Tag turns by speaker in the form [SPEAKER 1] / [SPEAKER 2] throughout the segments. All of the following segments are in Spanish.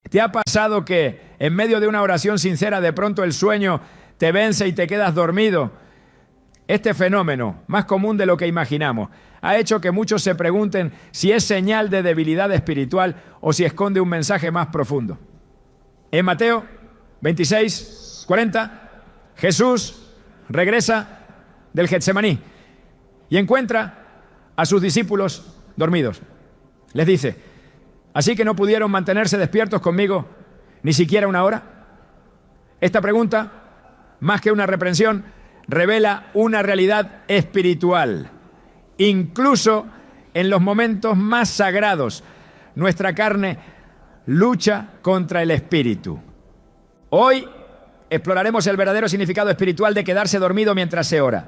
[SPEAKER 1] ¿Te ha pasado que en medio de una oración sincera de pronto el sueño te vence y te quedas dormido? Este fenómeno, más común de lo que imaginamos, ha hecho que muchos se pregunten si es señal de debilidad espiritual o si esconde un mensaje más profundo. En Mateo 26, 40, Jesús regresa del Getsemaní y encuentra a sus discípulos dormidos. Les dice: ¿así que no pudieron mantenerse despiertos conmigo ni siquiera una hora? Esta pregunta, más que una reprensión, revela una realidad espiritual. Incluso en los momentos más sagrados, nuestra carne lucha contra el espíritu. Hoy exploraremos el verdadero significado espiritual de quedarse dormido mientras se ora.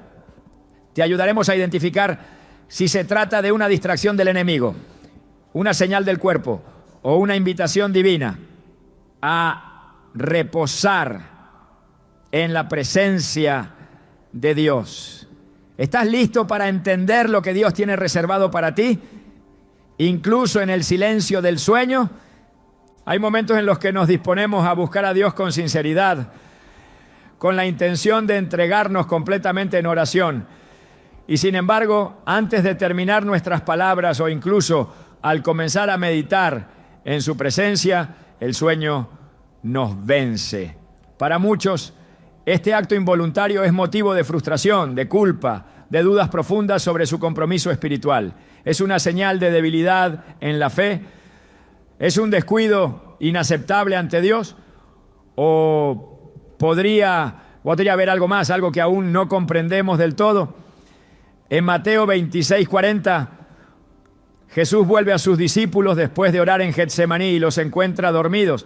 [SPEAKER 1] Te ayudaremos a identificar si se trata de una distracción del enemigo, una señal del cuerpo o una invitación divina a reposar en la presencia de Dios. ¿Estás listo para entender lo que Dios tiene reservado para ti? Incluso en el silencio del sueño. Hay momentos en los que nos disponemos a buscar a Dios con sinceridad, con la intención de entregarnos completamente en oración. Y sin embargo, antes de terminar nuestras palabras o incluso al comenzar a meditar en su presencia, el sueño nos vence. Para muchos, este acto involuntario es motivo de frustración, de culpa, de dudas profundas sobre su compromiso espiritual. Es una señal de debilidad en la fe. ¿Es un descuido inaceptable ante Dios? ¿O podría haber algo más, algo que aún no comprendemos del todo? En Mateo 26, 40, Jesús vuelve a sus discípulos después de orar en Getsemaní y los encuentra dormidos.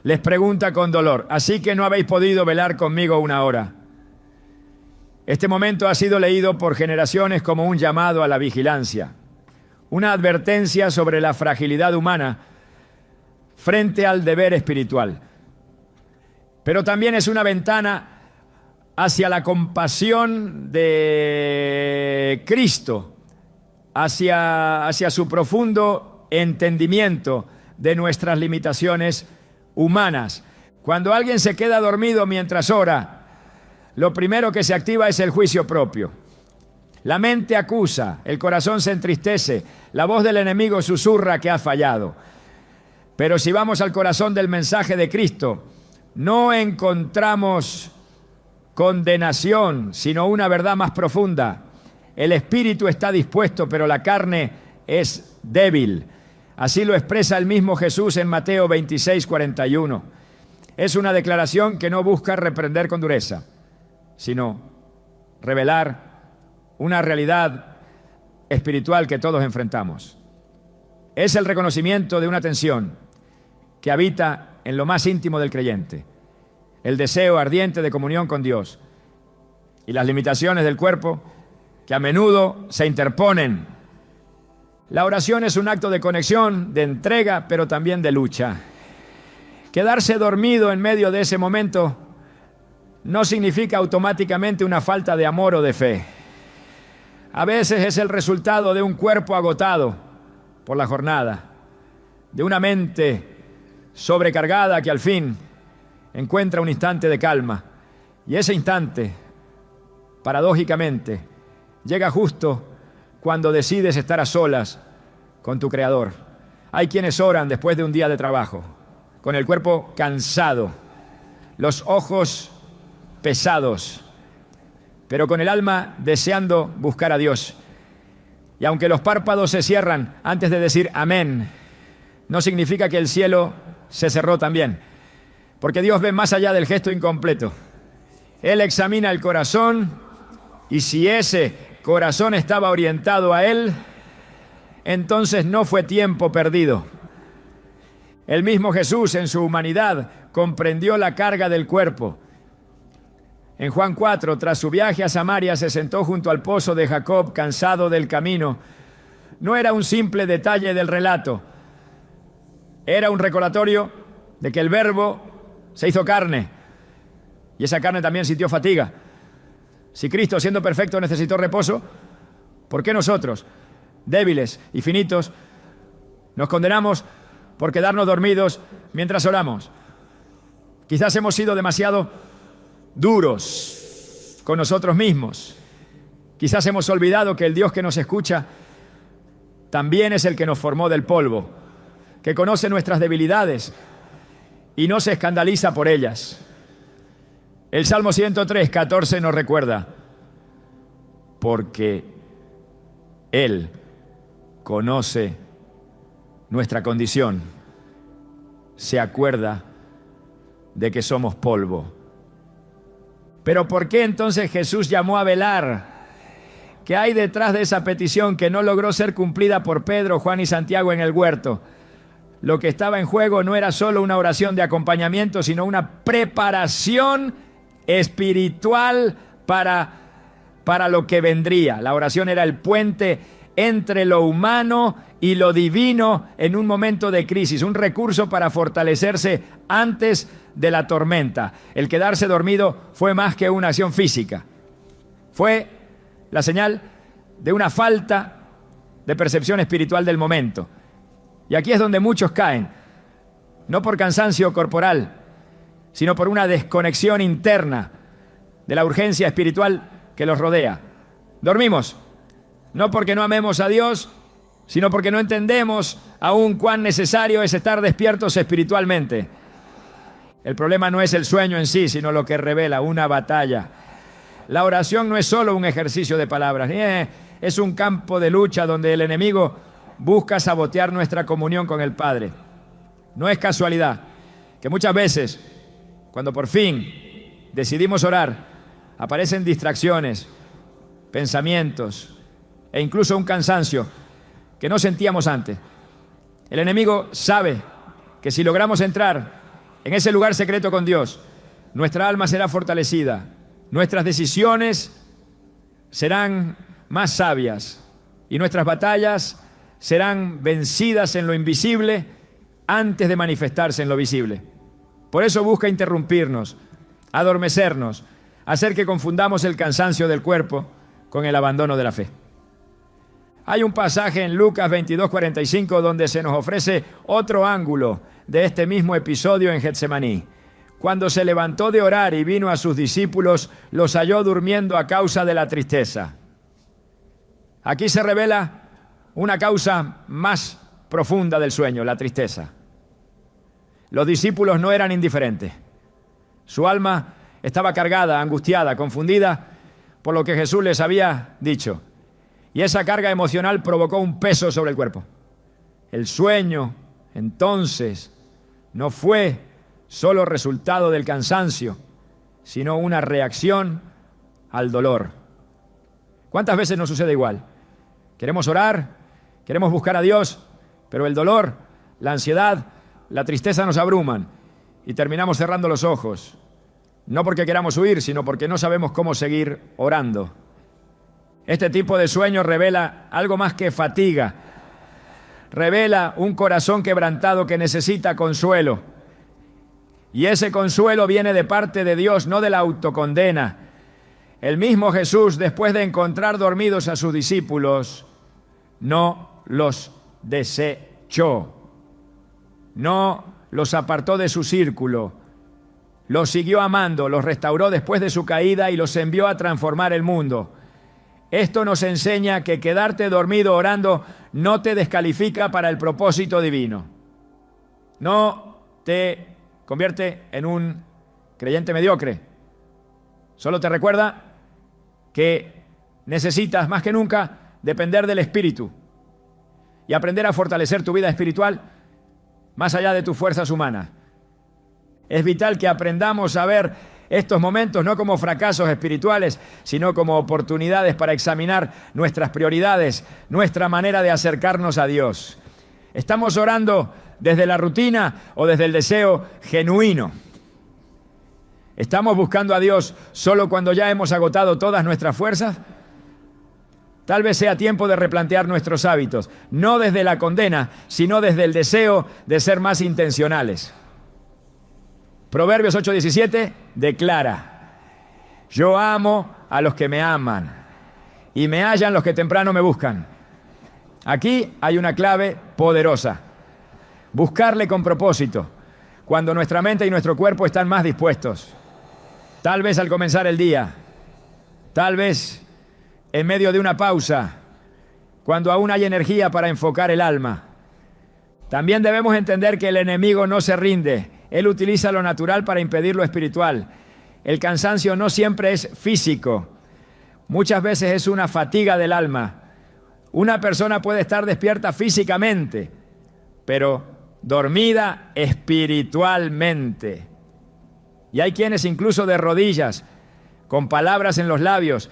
[SPEAKER 1] Les pregunta con dolor: ¿así que no habéis podido velar conmigo una hora? Este momento ha sido leído por generaciones como un llamado a la vigilancia, una advertencia sobre la fragilidad humana frente al deber espiritual. Pero también es una ventana hacia la compasión de Cristo, hacia su profundo entendimiento de nuestras limitaciones humanas. Cuando alguien se queda dormido mientras ora, lo primero que se activa es el juicio propio. La mente acusa, el corazón se entristece, la voz del enemigo susurra que ha fallado. Pero si vamos al corazón del mensaje de Cristo, no encontramos condenación, sino una verdad más profunda. El espíritu está dispuesto, pero la carne es débil. Así lo expresa el mismo Jesús en Mateo 26, 41. Es una declaración que no busca reprender con dureza, sino revelar una realidad espiritual que todos enfrentamos. Es el reconocimiento de una tensión que habita en lo más íntimo del creyente, el deseo ardiente de comunión con Dios y las limitaciones del cuerpo que a menudo se interponen. La oración es un acto de conexión, de entrega, pero también de lucha. Quedarse dormido en medio de ese momento no significa automáticamente una falta de amor o de fe. A veces es el resultado de un cuerpo agotado por la jornada, de una mente sobrecargada que al fin encuentra un instante de calma. Y ese instante, paradójicamente, llega justo cuando decides estar a solas con tu Creador. Hay quienes oran después de un día de trabajo, con el cuerpo cansado, los ojos pesados, pero con el alma deseando buscar a Dios. Y aunque los párpados se cierran antes de decir amén, no significa que el cielo se cerró también, porque Dios ve más allá del gesto incompleto. Él examina el corazón, y si ese corazón estaba orientado a Él, entonces no fue tiempo perdido. El mismo Jesús, en su humanidad, comprendió la carga del cuerpo. En Juan 4, tras su viaje a Samaria, se sentó junto al pozo de Jacob, cansado del camino. No era un simple detalle del relato, era un recordatorio de que el Verbo se hizo carne, y esa carne también sintió fatiga. Si Cristo, siendo perfecto, necesitó reposo, ¿por qué nosotros, débiles y finitos, nos condenamos por quedarnos dormidos mientras oramos. Quizás hemos sido demasiado duros con nosotros mismos. Quizás hemos olvidado que el Dios que nos escucha también es el que nos formó del polvo, que conoce nuestras debilidades y no se escandaliza por ellas. El Salmo 103, 14 nos recuerda: porque Él conoce nuestra condición, se acuerda de que somos polvo. Pero ¿por qué entonces Jesús llamó a velar? ¿Qué hay detrás de esa petición que no logró ser cumplida por Pedro, Juan y Santiago en el huerto? Lo que estaba en juego no era solo una oración de acompañamiento, sino una preparación espiritual para lo que vendría. La oración era el puente entre lo humano y lo divino en un momento de crisis, un recurso para fortalecerse antes de la tormenta. El quedarse dormido fue más que una acción física. Fue la señal de una falta de percepción espiritual del momento. Y aquí es donde muchos caen, no por cansancio corporal, sino por una desconexión interna de la urgencia espiritual que los rodea. Dormimos, no porque no amemos a Dios, sino porque no entendemos aún cuán necesario es estar despiertos espiritualmente. El problema no es el sueño en sí, sino lo que revela una batalla. La oración no es solo un ejercicio de palabras, es un campo de lucha donde el enemigo busca sabotear nuestra comunión con el Padre. No es casualidad que muchas veces, cuando por fin decidimos orar, aparecen distracciones, pensamientos e incluso un cansancio que no sentíamos antes. El enemigo sabe que si logramos entrar en ese lugar secreto con Dios, nuestra alma será fortalecida, nuestras decisiones serán más sabias y nuestras batallas serán vencidas en lo invisible antes de manifestarse en lo visible. Por eso busca interrumpirnos, adormecernos, hacer que confundamos el cansancio del cuerpo con el abandono de la fe. Hay un pasaje en Lucas 22:45 donde se nos ofrece otro ángulo de este mismo episodio en Getsemaní. Cuando se levantó de orar y vino a sus discípulos, los halló durmiendo a causa de la tristeza. Aquí se revela una causa más profunda del sueño, la tristeza. Los discípulos no eran indiferentes. Su alma estaba cargada, angustiada, confundida por lo que Jesús les había dicho. Y esa carga emocional provocó un peso sobre el cuerpo. El sueño, entonces, no fue solo resultado del cansancio, sino una reacción al dolor. ¿Cuántas veces nos sucede igual? Queremos orar, queremos buscar a Dios, pero el dolor, la ansiedad, la tristeza nos abruman y terminamos cerrando los ojos. No porque queramos huir, sino porque no sabemos cómo seguir orando. Este tipo de sueño revela algo más que fatiga. Revela un corazón quebrantado que necesita consuelo. Y ese consuelo viene de parte de Dios, no de la autocondena. El mismo Jesús, después de encontrar dormidos a sus discípulos, no los desechó. No los apartó de su círculo. Los siguió amando, los restauró después de su caída y los envió a transformar el mundo. Esto nos enseña que quedarte dormido orando no te descalifica para el propósito divino. No te convierte en un creyente mediocre. Solo te recuerda que necesitas más que nunca depender del Espíritu y aprender a fortalecer tu vida espiritual más allá de tus fuerzas humanas. Es vital que aprendamos a ver estos momentos no como fracasos espirituales, sino como oportunidades para examinar nuestras prioridades, nuestra manera de acercarnos a Dios. ¿Estamos orando desde la rutina o desde el deseo genuino? ¿Estamos buscando a Dios solo cuando ya hemos agotado todas nuestras fuerzas? Tal vez sea tiempo de replantear nuestros hábitos, no desde la condena, sino desde el deseo de ser más intencionales. Proverbios 8:17 declara: yo amo a los que me aman y me hallan los que temprano me buscan. Aquí hay una clave poderosa. buscarle con propósito, cuando nuestra mente y nuestro cuerpo están más dispuestos. Tal vez al comenzar el día, tal vez en medio de una pausa, cuando aún hay energía para enfocar el alma. También debemos entender que el enemigo no se rinde. Él utiliza lo natural para impedir lo espiritual. El cansancio no siempre es físico. Muchas veces es una fatiga del alma. Una persona puede estar despierta físicamente, pero dormida espiritualmente. Y hay quienes incluso de rodillas, con palabras en los labios,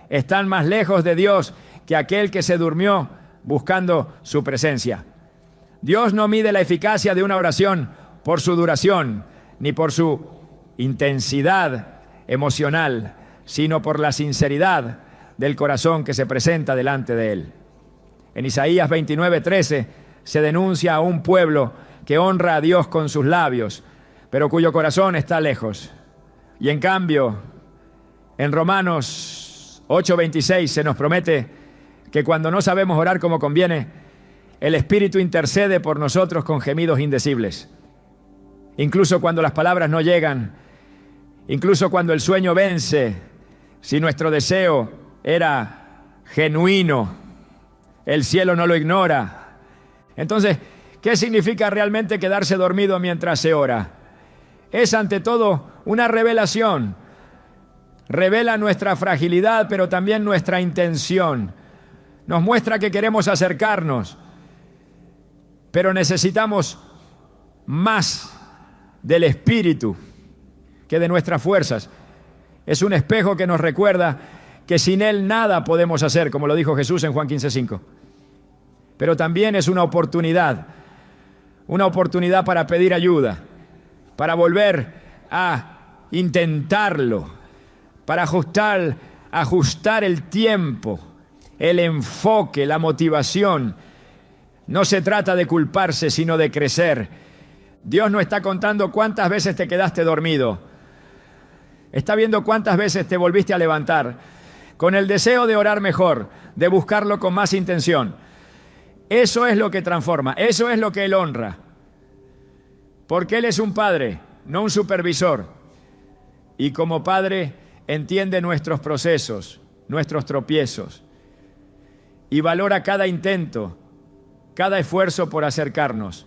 [SPEAKER 1] están más lejos de Dios que aquel que se durmió buscando su presencia. Dios no mide la eficacia de una oración por su duración, ni por su intensidad emocional, sino por la sinceridad del corazón que se presenta delante de Él. En Isaías 29:13 se denuncia a un pueblo que honra a Dios con sus labios, pero cuyo corazón está lejos. Y en cambio, en Romanos 8:26 se nos promete que cuando no sabemos orar como conviene, el Espíritu intercede por nosotros con gemidos indecibles. Incluso cuando las palabras no llegan, incluso cuando el sueño vence, si nuestro deseo era genuino, el cielo no lo ignora. Entonces, ¿qué significa realmente quedarse dormido mientras se ora? Es ante todo una revelación. Revela nuestra fragilidad, pero también nuestra intención. Nos muestra que queremos acercarnos, pero necesitamos más del Espíritu que de nuestras fuerzas. Es un espejo que nos recuerda que sin Él nada podemos hacer, como lo dijo Jesús en Juan 15:5. Pero también es una oportunidad para pedir ayuda, para volver a intentarlo, para ajustar el tiempo, el enfoque, la motivación. No se trata de culparse, sino de crecer. Dios no está contando cuántas veces te quedaste dormido. Está viendo cuántas veces te volviste a levantar, con el deseo de orar mejor, de buscarlo con más intención. Eso es lo que transforma, eso es lo que Él honra. Porque Él es un padre, no un supervisor. Y como padre entiende nuestros procesos, nuestros tropiezos. Y valora cada intento, cada esfuerzo por acercarnos.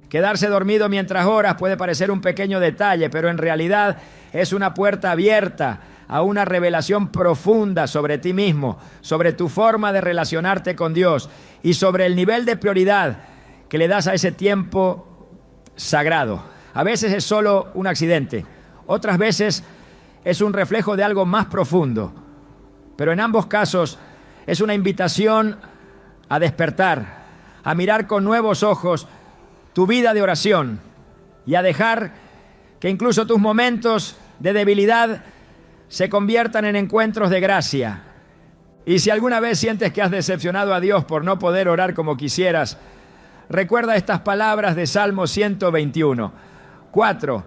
[SPEAKER 1] Quedarse dormido mientras oras puede parecer un pequeño detalle, pero en realidad es una puerta abierta a una revelación profunda sobre ti mismo, sobre tu forma de relacionarte con Dios y sobre el nivel de prioridad que le das a ese tiempo sagrado. A veces es solo un accidente, otras veces es un reflejo de algo más profundo, pero en ambos casos es una invitación a despertar, a mirar con nuevos ojos tu vida de oración y a dejar que incluso tus momentos de debilidad se conviertan en encuentros de gracia. Y si alguna vez sientes que has decepcionado a Dios por no poder orar como quisieras, recuerda estas palabras de Salmo 121, 4.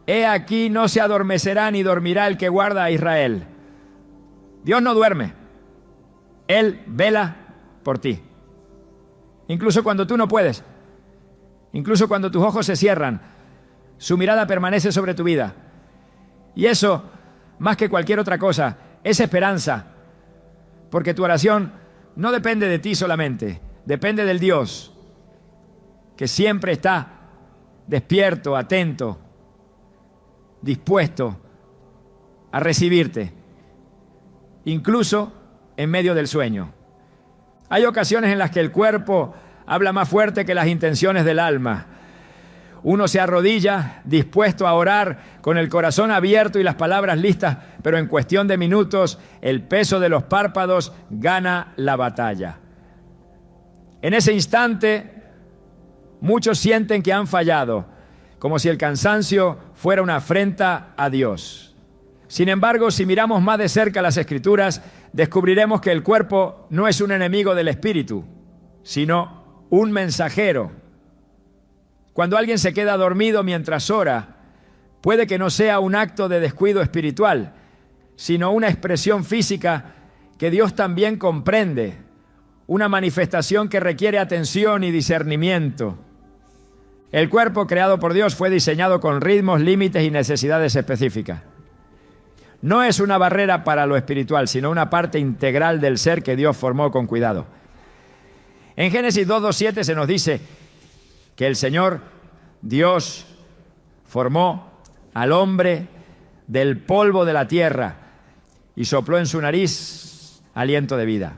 [SPEAKER 1] He aquí no se adormecerá ni dormirá el que guarda a Israel. Dios no duerme. Él vela por ti. Incluso cuando tú no puedes. Incluso cuando tus ojos se cierran, su mirada permanece sobre tu vida. Y eso, más que cualquier otra cosa, es esperanza. Porque tu oración no depende de ti solamente, depende del Dios que siempre está despierto, atento, dispuesto a recibirte, incluso en medio del sueño. Hay ocasiones en las que el cuerpo habla más fuerte que las intenciones del alma. Uno se arrodilla, dispuesto a orar, con el corazón abierto y las palabras listas, pero en cuestión de minutos, el peso de los párpados gana la batalla. En ese instante, muchos sienten que han fallado, como si el cansancio fuera una afrenta a Dios. Sin embargo, si miramos más de cerca las Escrituras, descubriremos que el cuerpo no es un enemigo del espíritu, sino un mensajero. Cuando alguien se queda dormido mientras ora, puede que no sea un acto de descuido espiritual, sino una expresión física que Dios también comprende, una manifestación que requiere atención y discernimiento. El cuerpo creado por Dios fue diseñado con ritmos, límites y necesidades específicas. No es una barrera para lo espiritual, sino una parte integral del ser que Dios formó con cuidado. En Génesis 2:7 se nos dice que el Señor Dios formó al hombre del polvo de la tierra y sopló en su nariz aliento de vida.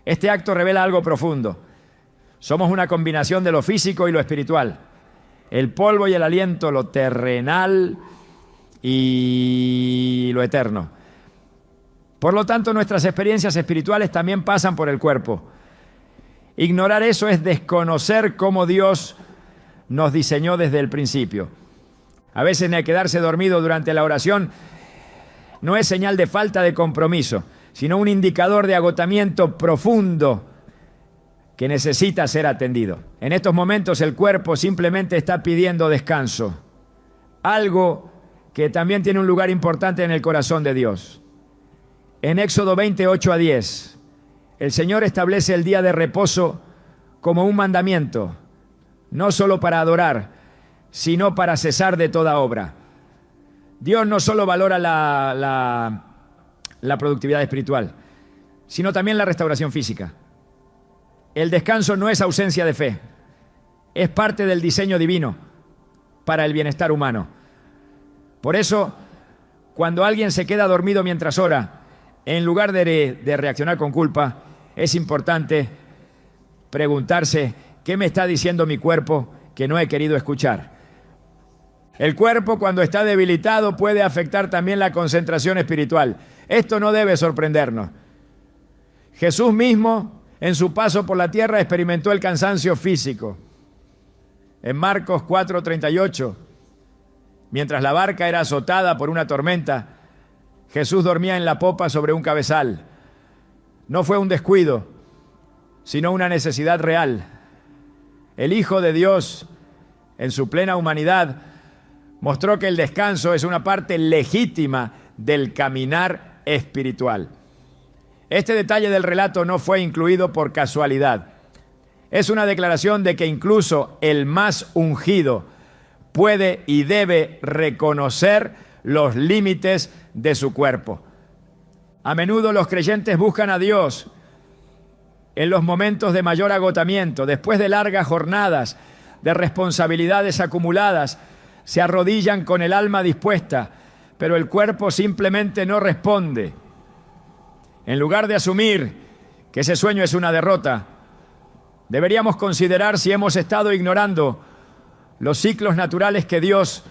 [SPEAKER 1] Este acto revela algo profundo. Somos una combinación de lo físico y lo espiritual. El polvo y el aliento, lo terrenal y lo eterno. Por lo tanto, nuestras experiencias espirituales también pasan por el cuerpo. Ignorar eso es desconocer cómo Dios nos diseñó desde el principio. A veces el quedarse dormido durante la oración no es señal de falta de compromiso, sino un indicador de agotamiento profundo que necesita ser atendido. En estos momentos el cuerpo simplemente está pidiendo descanso, algo que también tiene un lugar importante en el corazón de Dios. En Éxodo 20:8-10, el Señor establece el día de reposo como un mandamiento, no solo para adorar, sino para cesar de toda obra. Dios no solo valora la productividad espiritual, sino también la restauración física. El descanso no es ausencia de fe, es parte del diseño divino para el bienestar humano. Por eso, cuando alguien se queda dormido mientras ora, en lugar de reaccionar con culpa, es importante preguntarse: ¿qué me está diciendo mi cuerpo que no he querido escuchar? El cuerpo, cuando está debilitado, puede afectar también la concentración espiritual. Esto no debe sorprendernos. Jesús mismo, en su paso por la tierra, experimentó el cansancio físico. En Marcos 4:38, mientras la barca era azotada por una tormenta, Jesús dormía en la popa sobre un cabezal. No fue un descuido, sino una necesidad real. El Hijo de Dios, en su plena humanidad, mostró que el descanso es una parte legítima del caminar espiritual. Este detalle del relato no fue incluido por casualidad. Es una declaración de que incluso el más ungido puede y debe reconocer los límites de su cuerpo. A menudo los creyentes buscan a Dios en los momentos de mayor agotamiento, después de largas jornadas de responsabilidades acumuladas. Se arrodillan con el alma dispuesta, pero el cuerpo simplemente no responde. En lugar de asumir que ese sueño es una derrota, deberíamos considerar si hemos estado ignorando los ciclos naturales que Dios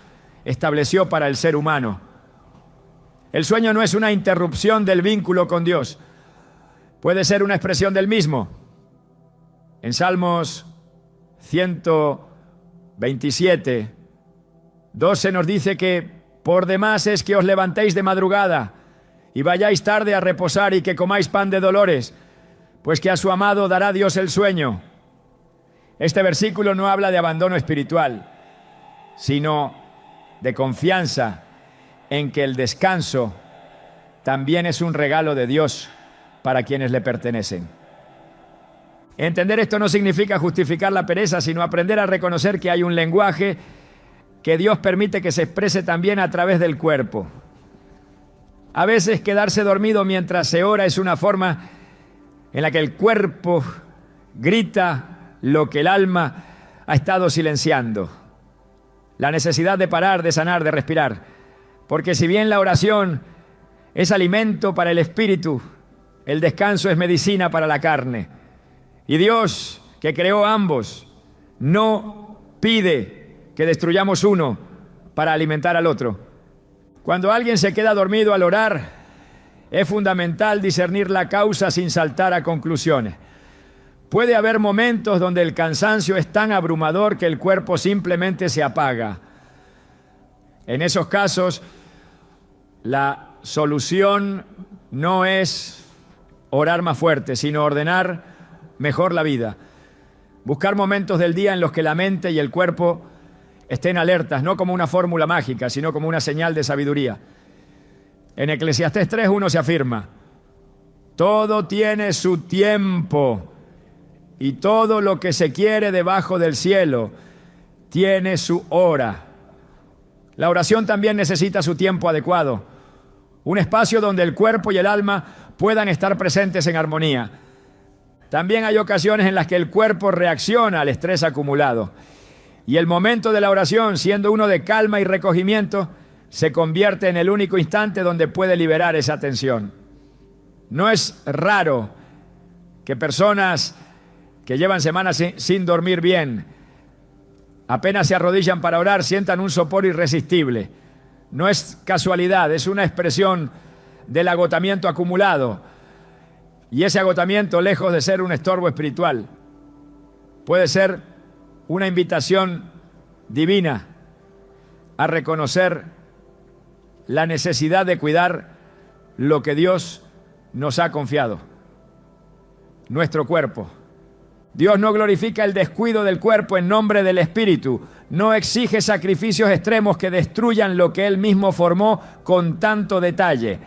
[SPEAKER 1] estableció para el ser humano. El sueño no es una interrupción del vínculo con Dios, puede ser una expresión del mismo. En Salmos 127, 12 nos dice que por demás es que os levantéis de madrugada y vayáis tarde a reposar y que comáis pan de dolores, pues que a su amado dará Dios el sueño. Este versículo no habla de abandono espiritual, sino de confianza en que el descanso también es un regalo de Dios para quienes le pertenecen. Entender esto no significa justificar la pereza, sino aprender a reconocer que hay un lenguaje que Dios permite que se exprese también a través del cuerpo. A veces quedarse dormido mientras se ora es una forma en la que el cuerpo grita lo que el alma ha estado silenciando. La necesidad de parar, de sanar, de respirar. Porque si bien la oración es alimento para el espíritu, el descanso es medicina para la carne. Y Dios, que creó ambos, no pide que destruyamos uno para alimentar al otro. Cuando alguien se queda dormido al orar, es fundamental discernir la causa sin saltar a conclusiones. Puede haber momentos donde el cansancio es tan abrumador que el cuerpo simplemente se apaga. En esos casos, la solución no es orar más fuerte, sino ordenar mejor la vida. Buscar momentos del día en los que la mente y el cuerpo estén alertas, no como una fórmula mágica, sino como una señal de sabiduría. En Eclesiastés 3:1 se afirma: todo tiene su tiempo y todo lo que se quiere debajo del cielo tiene su hora. La oración también necesita su tiempo adecuado, un espacio donde el cuerpo y el alma puedan estar presentes en armonía. También hay ocasiones en las que el cuerpo reacciona al estrés acumulado y el momento de la oración, siendo uno de calma y recogimiento, se convierte en el único instante donde puede liberar esa tensión. No es raro que personas que llevan semanas sin dormir bien, apenas se arrodillan para orar, sientan un sopor irresistible. No es casualidad, es una expresión del agotamiento acumulado. Y ese agotamiento, lejos de ser un estorbo espiritual, puede ser una invitación divina a reconocer la necesidad de cuidar lo que Dios nos ha confiado, nuestro cuerpo. Dios no glorifica el descuido del cuerpo en nombre del espíritu. No exige sacrificios extremos que destruyan lo que Él mismo formó con tanto detalle.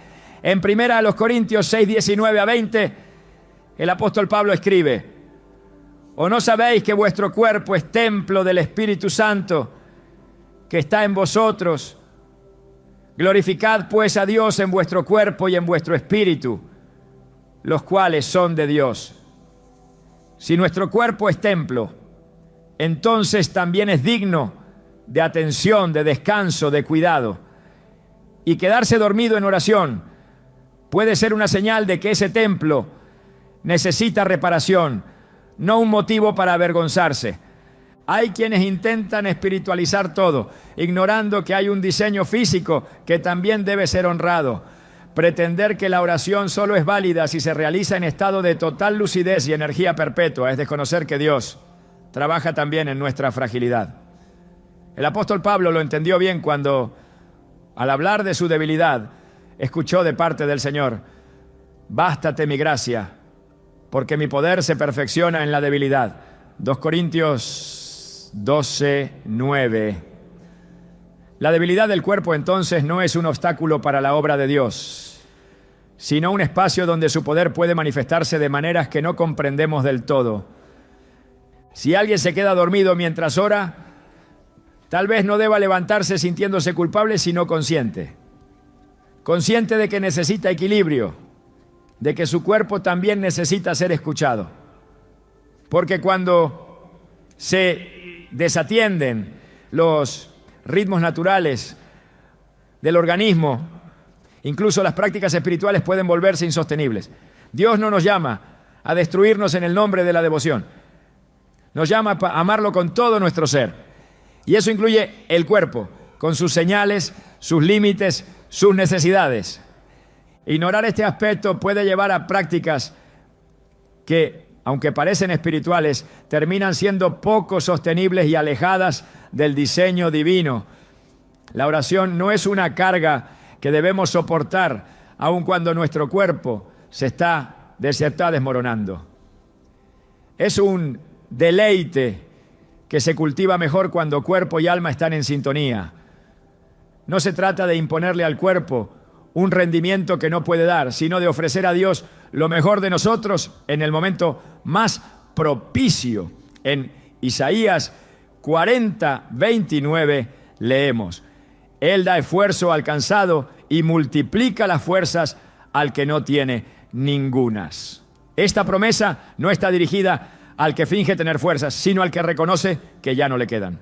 [SPEAKER 1] En 1 Corintios 6, 19 a 20, el apóstol Pablo escribe: ¿O no sabéis que vuestro cuerpo es templo del Espíritu Santo que está en vosotros? Glorificad pues a Dios en vuestro cuerpo y en vuestro espíritu, los cuales son de Dios. Si nuestro cuerpo es templo, entonces también es digno de atención, de descanso, de cuidado. Y quedarse dormido en oración puede ser una señal de que ese templo necesita reparación, no un motivo para avergonzarse. Hay quienes intentan espiritualizar todo, ignorando que hay un diseño físico que también debe ser honrado. Pretender que la oración solo es válida si se realiza en estado de total lucidez y energía perpetua es desconocer que Dios trabaja también en nuestra fragilidad. El apóstol Pablo lo entendió bien cuando, al hablar de su debilidad, escuchó de parte del Señor: bástate mi gracia, porque mi poder se perfecciona en la debilidad. 2 Corintios 12, 9. La debilidad del cuerpo entonces no es un obstáculo para la obra de Dios, sino un espacio donde su poder puede manifestarse de maneras que no comprendemos del todo. Si alguien se queda dormido mientras ora, tal vez no deba levantarse sintiéndose culpable, sino consciente. Consciente de que necesita equilibrio, de que su cuerpo también necesita ser escuchado. Porque cuando se desatienden los ritmos naturales del organismo, incluso las prácticas espirituales pueden volverse insostenibles. Dios no nos llama a destruirnos en el nombre de la devoción. Nos llama a amarlo con todo nuestro ser. Y eso incluye el cuerpo, con sus señales, sus límites, sus necesidades. Ignorar este aspecto puede llevar a prácticas que, aunque parecen espirituales, terminan siendo poco sostenibles y alejadas del diseño divino. La oración no es una carga que debemos soportar, aun cuando nuestro cuerpo se está desmoronando. Es un deleite que se cultiva mejor cuando cuerpo y alma están en sintonía. No se trata de imponerle al cuerpo un rendimiento que no puede dar, sino de ofrecer a Dios lo mejor de nosotros en el momento más propicio. En Isaías 40, 29 leemos: Él da esfuerzo al cansado y multiplica las fuerzas al que no tiene ningunas. Esta promesa no está dirigida al que finge tener fuerzas, sino al que reconoce que ya no le quedan.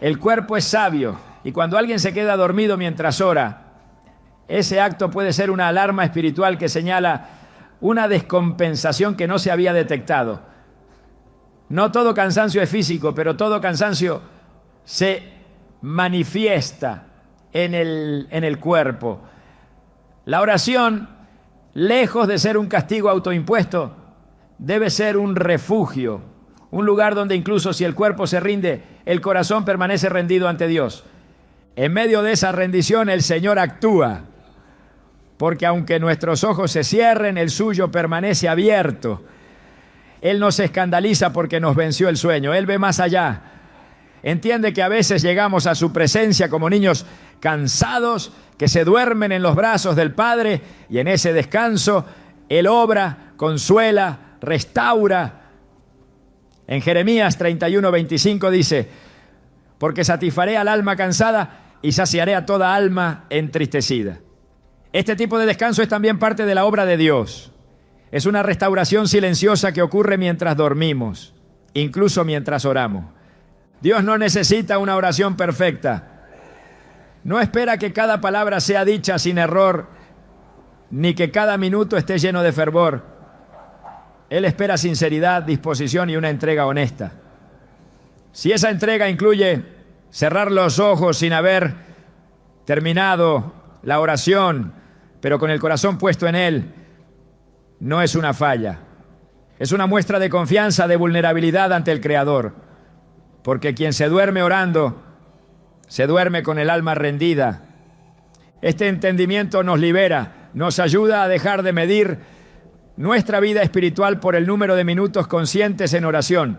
[SPEAKER 1] El cuerpo es sabio, y cuando alguien se queda dormido mientras ora, ese acto puede ser una alarma espiritual que señala una descompensación que no se había detectado. No todo cansancio es físico, pero todo cansancio se manifiesta en el cuerpo. La oración, lejos de ser un castigo autoimpuesto, debe ser un refugio, un lugar donde incluso si el cuerpo se rinde, el corazón permanece rendido ante Dios. En medio de esa rendición el Señor actúa, porque aunque nuestros ojos se cierren, el suyo permanece abierto. Él no se escandaliza porque nos venció el sueño, Él ve más allá. Entiende que a veces llegamos a su presencia como niños cansados que se duermen en los brazos del Padre, y en ese descanso Él obra, consuela, restaura En Jeremías 31:25 dice: porque satisfaré al alma cansada y saciaré a toda alma entristecida. Este tipo de descanso es también parte de la obra de Dios. Es una restauración silenciosa que ocurre mientras dormimos, incluso mientras oramos. Dios no necesita una oración perfecta. No espera que cada palabra sea dicha sin error, ni que cada minuto esté lleno de fervor. Él espera sinceridad, disposición y una entrega honesta. Si esa entrega incluye cerrar los ojos sin haber terminado la oración, pero con el corazón puesto en Él, no es una falla. Es una muestra de confianza, de vulnerabilidad ante el Creador. Porque quien se duerme orando, se duerme con el alma rendida. Este entendimiento nos libera, nos ayuda a dejar de medir nuestra vida espiritual por el número de minutos conscientes en oración.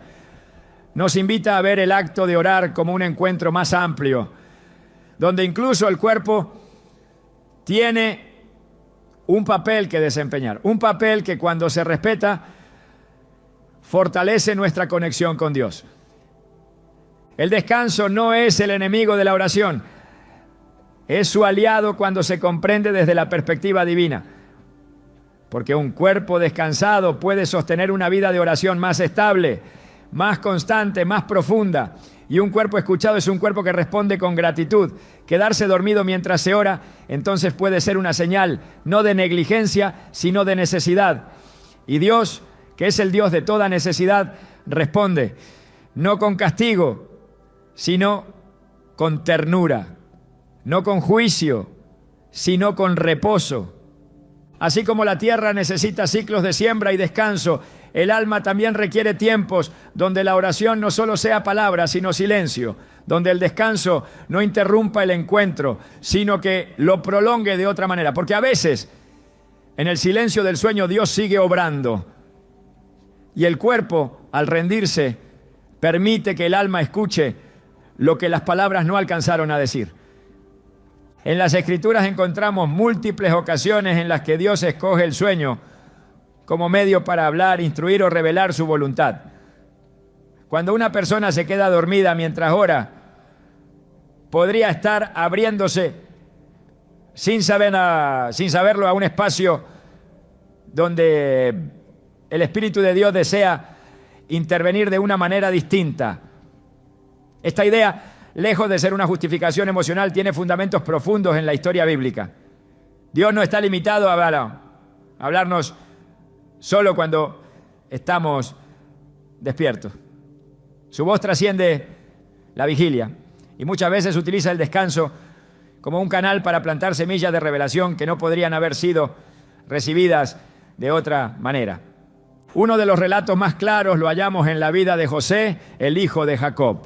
[SPEAKER 1] Nos invita a ver el acto de orar como un encuentro más amplio, donde incluso el cuerpo tiene un papel que desempeñar, un papel que cuando se respeta fortalece nuestra conexión con Dios. El descanso no es el enemigo de la oración, es su aliado cuando se comprende desde la perspectiva divina. Porque un cuerpo descansado puede sostener una vida de oración más estable, más constante, más profunda. Y un cuerpo escuchado es un cuerpo que responde con gratitud. Quedarse dormido mientras se ora, entonces puede ser una señal, no de negligencia, sino de necesidad. Y Dios, que es el Dios de toda necesidad, responde, no con castigo, sino con ternura, no con juicio, sino con reposo. Así como la tierra necesita ciclos de siembra y descanso, el alma también requiere tiempos donde la oración no solo sea palabra, sino silencio, donde el descanso no interrumpa el encuentro, sino que lo prolongue de otra manera. Porque a veces, en el silencio del sueño, Dios sigue obrando. Y el cuerpo, al rendirse, permite que el alma escuche lo que las palabras no alcanzaron a decir. En las Escrituras encontramos múltiples ocasiones en las que Dios escoge el sueño como medio para hablar, instruir o revelar su voluntad. Cuando una persona se queda dormida mientras ora, podría estar abriéndose sin saberlo a un espacio donde el Espíritu de Dios desea intervenir de una manera distinta. Esta idea, lejos de ser una justificación emocional, tiene fundamentos profundos en la historia bíblica. Dios no está limitado a hablarnos solo cuando estamos despiertos. Su voz trasciende la vigilia y muchas veces utiliza el descanso como un canal para plantar semillas de revelación que no podrían haber sido recibidas de otra manera. Uno de los relatos más claros lo hallamos en la vida de José, el hijo de Jacob.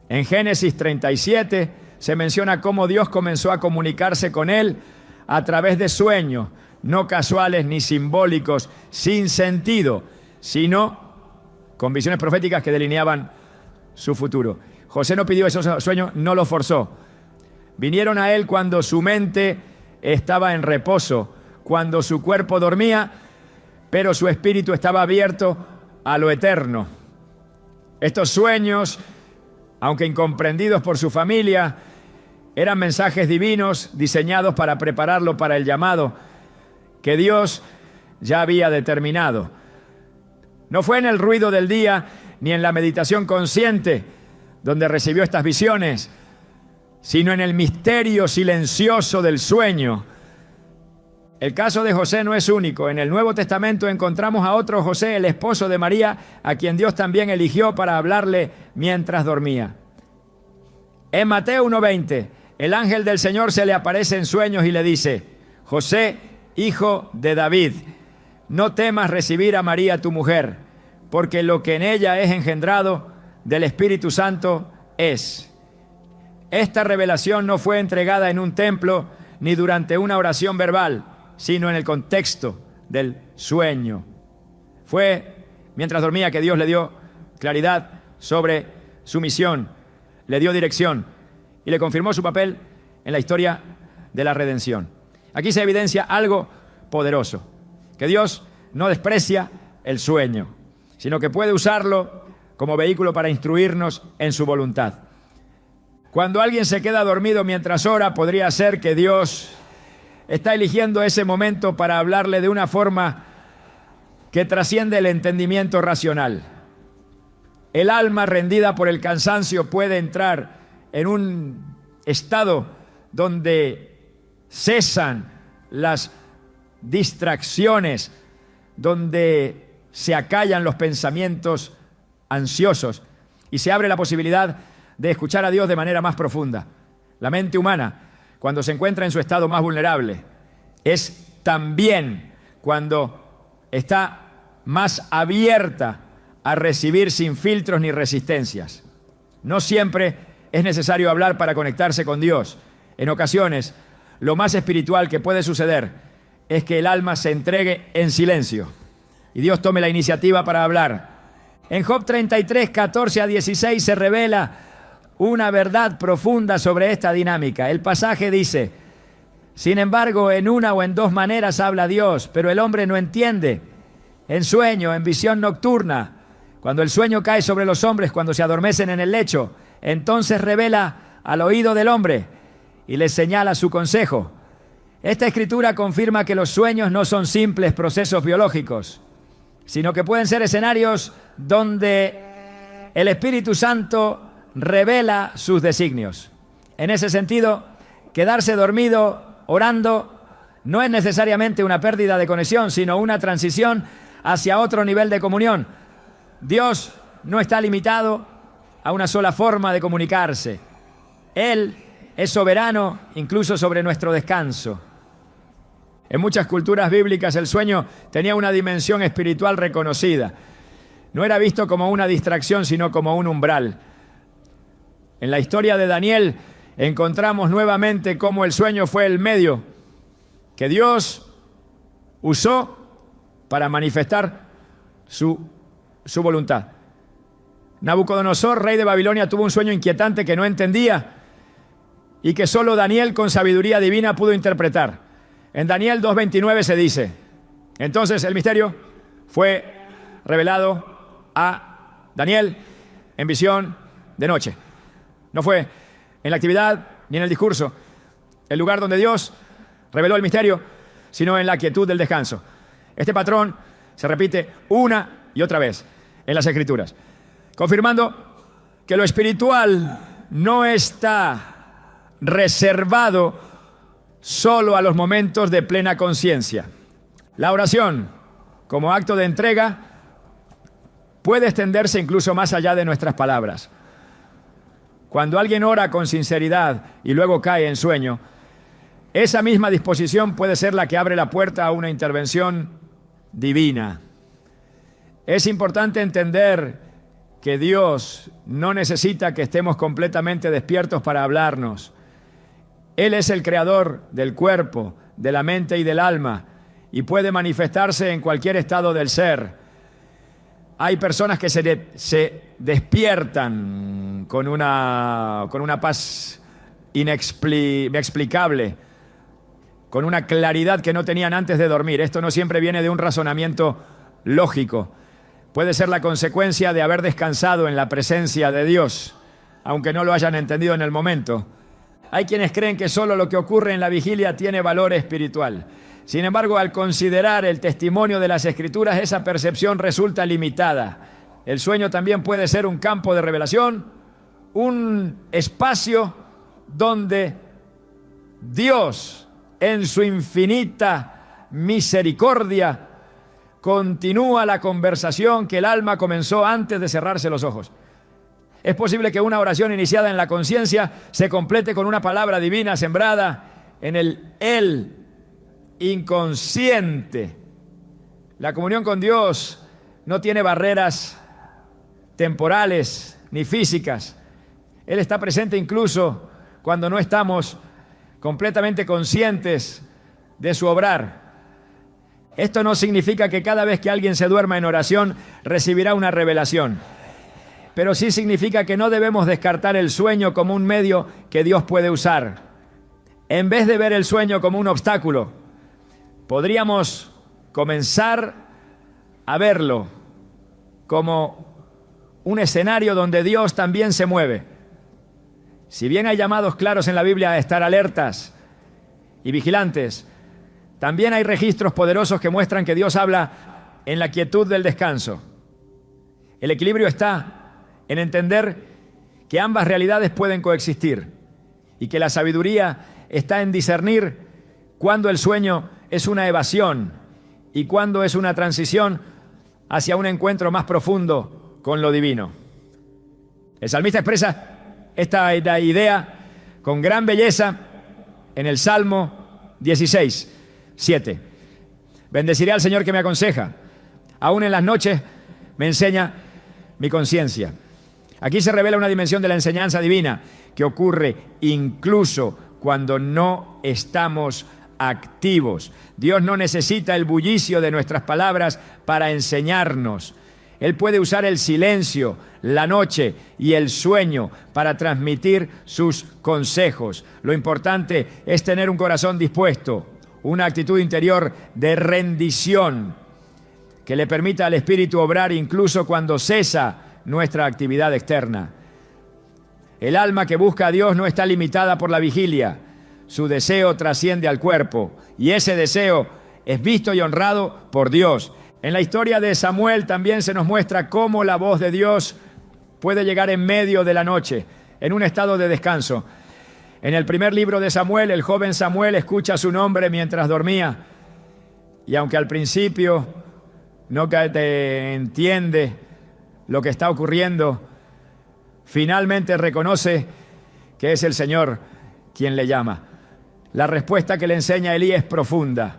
[SPEAKER 1] En Génesis 37 se menciona cómo Dios comenzó a comunicarse con él a través de sueños, no casuales ni simbólicos, sin sentido, sino con visiones proféticas que delineaban su futuro. José no pidió esos sueños, no los forzó. Vinieron a él cuando su mente estaba en reposo, cuando su cuerpo dormía, pero su espíritu estaba abierto a lo eterno. Estos sueños, aunque incomprendidos por su familia, eran mensajes divinos diseñados para prepararlo para el llamado que Dios ya había determinado. No fue en el ruido del día ni en la meditación consciente donde recibió estas visiones, sino en el misterio silencioso del sueño. El caso de José no es único. En el Nuevo Testamento encontramos a otro José, el esposo de María, a quien Dios también eligió para hablarle mientras dormía. En Mateo 1:20, el ángel del Señor se le aparece en sueños y le dice: José, hijo de David, no temas recibir a María tu mujer, porque lo que en ella es engendrado del Espíritu Santo es. Esta revelación no fue entregada en un templo ni durante una oración verbal, sino en el contexto del sueño. Fue mientras dormía que Dios le dio claridad sobre su misión, le dio dirección y le confirmó su papel en la historia de la redención. Aquí se evidencia algo poderoso, que Dios no desprecia el sueño. sino que puede usarlo como vehículo para instruirnos en su voluntad. Cuando alguien se queda dormido mientras ora, podría ser que Dios está eligiendo ese momento para hablarle de una forma que trasciende el entendimiento racional. El alma rendida por el cansancio puede entrar en un estado donde cesan las distracciones, donde se acallan los pensamientos ansiosos y se abre la posibilidad de escuchar a Dios de manera más profunda. La mente humana, cuando se encuentra en su estado más vulnerable, es también cuando está más abierta a recibir sin filtros ni resistencias. No siempre es necesario hablar para conectarse con Dios. En ocasiones, lo más espiritual que puede suceder es que el alma se entregue en silencio y Dios tome la iniciativa para hablar. En Job 33, 14 a 16 se revela una verdad profunda sobre esta dinámica. El pasaje dice: sin embargo, en una o en dos maneras habla Dios, pero el hombre no entiende. En sueño, en visión nocturna, cuando el sueño cae sobre los hombres, cuando se adormecen en el lecho, entonces revela al oído del hombre y les señala su consejo. Esta escritura confirma que los sueños no son simples procesos biológicos, sino que pueden ser escenarios donde el Espíritu Santo revela sus designios. En ese sentido, quedarse dormido orando no es necesariamente una pérdida de conexión, sino una transición hacia otro nivel de comunión. Dios no está limitado a una sola forma de comunicarse. Él es soberano incluso sobre nuestro descanso. En muchas culturas bíblicas el sueño tenía una dimensión espiritual reconocida. No era visto como una distracción, sino como un umbral. En la historia de Daniel encontramos nuevamente cómo el sueño fue el medio que Dios usó para manifestar su voluntad. Nabucodonosor, rey de Babilonia, tuvo un sueño inquietante que no entendía y que solo Daniel con sabiduría divina pudo interpretar. En Daniel 2:29 se dice: entonces el misterio fue revelado a Daniel en visión de noche. No fue en la actividad ni en el discurso el lugar donde Dios reveló el misterio, sino en la quietud del descanso. Este patrón se repite una y otra vez en las Escrituras, confirmando que lo espiritual no está reservado solo a los momentos de plena conciencia. La oración, como acto de entrega, puede extenderse incluso más allá de nuestras palabras. Cuando alguien ora con sinceridad y luego cae en sueño, esa misma disposición puede ser la que abre la puerta a una intervención divina. Es importante entender que Dios no necesita que estemos completamente despiertos para hablarnos. Él es el creador del cuerpo, de la mente y del alma, y puede manifestarse en cualquier estado del ser. Hay personas que se despiertan con una paz inexplicable, con una claridad que no tenían antes de dormir. Esto no siempre viene de un razonamiento lógico. Puede ser la consecuencia de haber descansado en la presencia de Dios, aunque no lo hayan entendido en el momento. Hay quienes creen que solo lo que ocurre en la vigilia tiene valor espiritual. Sin embargo, al considerar el testimonio de las Escrituras, esa percepción resulta limitada. El sueño también puede ser un campo de revelación, un espacio donde Dios, en su infinita misericordia, continúa la conversación que el alma comenzó antes de cerrarse los ojos. Es posible que una oración iniciada en la conciencia se complete con una palabra divina sembrada en el él inconsciente. La comunión con Dios no tiene barreras temporales ni físicas. Él está presente incluso cuando no estamos completamente conscientes de su obrar. Esto no significa que cada vez que alguien se duerma en oración recibirá una revelación, pero sí significa que no debemos descartar el sueño como un medio que Dios puede usar. En vez de ver el sueño como un obstáculo, podríamos comenzar a verlo como un escenario donde Dios también se mueve. Si bien hay llamados claros en la Biblia a estar alertas y vigilantes, también hay registros poderosos que muestran que Dios habla en la quietud del descanso. El equilibrio está en entender que ambas realidades pueden coexistir y que la sabiduría está en discernir cuándo el sueño es una evasión y cuándo es una transición hacia un encuentro más profundo con lo divino. El salmista expresa esta idea con gran belleza en el Salmo 16, 7. Bendeciré al Señor que me aconseja. Aún en las noches me enseña mi conciencia. Aquí se revela una dimensión de la enseñanza divina que ocurre incluso cuando no estamos activos. Dios no necesita el bullicio de nuestras palabras para enseñarnos. Él puede usar el silencio, la noche y el sueño para transmitir sus consejos. Lo importante es tener un corazón dispuesto, una actitud interior de rendición que le permita al Espíritu obrar incluso cuando cesa nuestra actividad externa. El alma que busca a Dios no está limitada por la vigilia. Su deseo trasciende al cuerpo y ese deseo es visto y honrado por Dios. En la historia de Samuel también se nos muestra cómo la voz de Dios puede llegar en medio de la noche, en un estado de descanso. En el primer libro de Samuel, el joven Samuel escucha su nombre mientras dormía y aunque al principio no te entiende lo que está ocurriendo, finalmente reconoce que es el Señor quien le llama. La respuesta que le enseña Elí es profunda.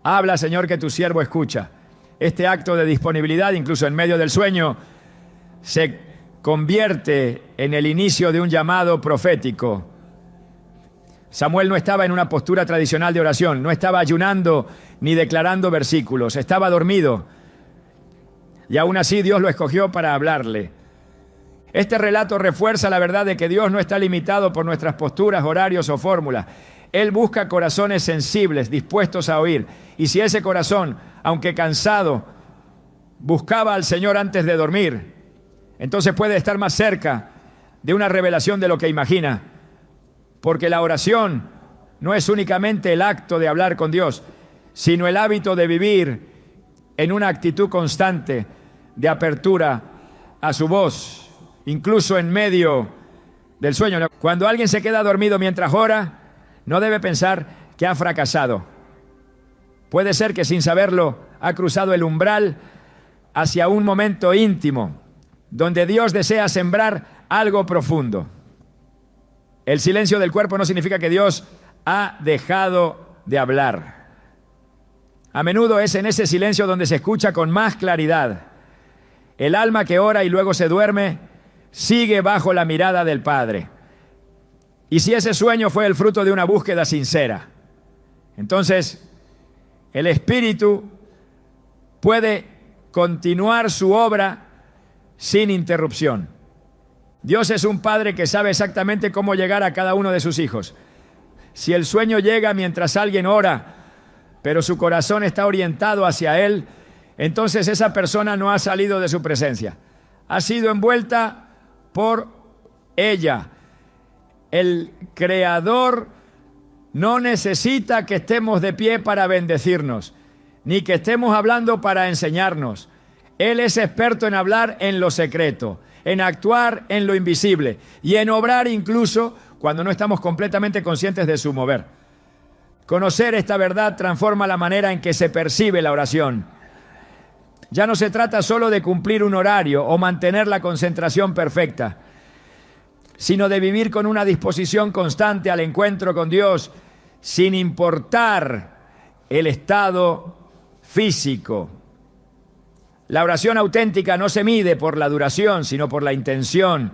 [SPEAKER 1] Habla, Señor, que tu siervo escucha. Este acto de disponibilidad, incluso en medio del sueño, se convierte en el inicio de un llamado profético. Samuel no estaba en una postura tradicional de oración, no estaba ayunando ni declarando versículos, estaba dormido. Y aún así Dios lo escogió para hablarle. Este relato refuerza la verdad de que Dios no está limitado por nuestras posturas, horarios o fórmulas. Él busca corazones sensibles, dispuestos a oír. Y si ese corazón, aunque cansado, buscaba al Señor antes de dormir, entonces puede estar más cerca de una revelación de lo que imagina. Porque la oración no es únicamente el acto de hablar con Dios, sino el hábito de vivir en una actitud constante de apertura a su voz, incluso en medio del sueño. Cuando alguien se queda dormido mientras ora, no debe pensar que ha fracasado. Puede ser que sin saberlo ha cruzado el umbral hacia un momento íntimo, donde Dios desea sembrar algo profundo. El silencio del cuerpo no significa que Dios ha dejado de hablar. A menudo es en ese silencio donde se escucha con más claridad. El alma que ora y luego se duerme sigue bajo la mirada del Padre. Y si ese sueño fue el fruto de una búsqueda sincera, entonces el Espíritu puede continuar su obra sin interrupción. Dios es un Padre que sabe exactamente cómo llegar a cada uno de sus hijos. Si el sueño llega mientras alguien ora, pero su corazón está orientado hacia Él, entonces esa persona no ha salido de su presencia. Ha sido envuelta por ella. El Creador no necesita que estemos de pie para bendecirnos, ni que estemos hablando para enseñarnos. Él es experto en hablar en lo secreto, en actuar en lo invisible y en obrar incluso cuando no estamos completamente conscientes de su mover. Conocer esta verdad transforma la manera en que se percibe la oración. Ya no se trata solo de cumplir un horario o mantener la concentración perfecta, sino de vivir con una disposición constante al encuentro con Dios, sin importar el estado físico. La oración auténtica no se mide por la duración, sino por la intención.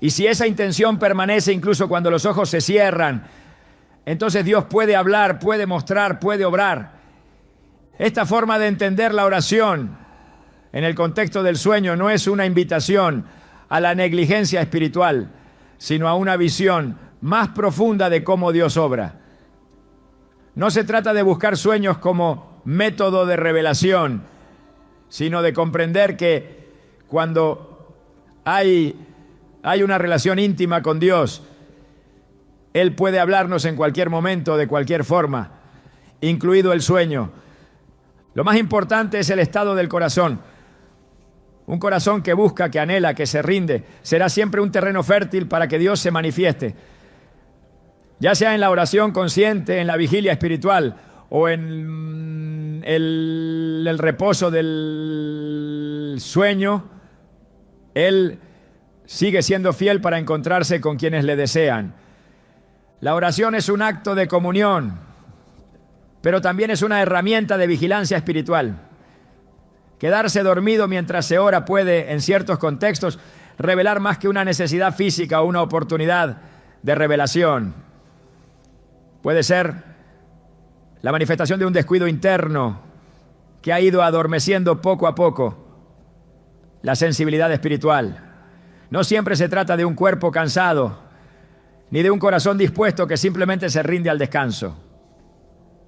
[SPEAKER 1] Y si esa intención permanece incluso cuando los ojos se cierran, entonces Dios puede hablar, puede mostrar, puede obrar. Esta forma de entender la oración en el contexto del sueño no es una invitación a la negligencia espiritual, sino a una visión más profunda de cómo Dios obra. No se trata de buscar sueños como método de revelación, sino de comprender que cuando hay una relación íntima con Dios, Él puede hablarnos en cualquier momento, de cualquier forma, incluido el sueño. Lo más importante es el estado del corazón. Un corazón que busca, que anhela, que se rinde, será siempre un terreno fértil para que Dios se manifieste. Ya sea en la oración consciente, en la vigilia espiritual o en el reposo del sueño, Él sigue siendo fiel para encontrarse con quienes le desean. La oración es un acto de comunión, pero también es una herramienta de vigilancia espiritual. Quedarse dormido mientras se ora puede, en ciertos contextos, revelar más que una necesidad física o una oportunidad de revelación. Puede ser la manifestación de un descuido interno que ha ido adormeciendo poco a poco la sensibilidad espiritual. No siempre se trata de un cuerpo cansado, ni de un corazón dispuesto que simplemente se rinde al descanso.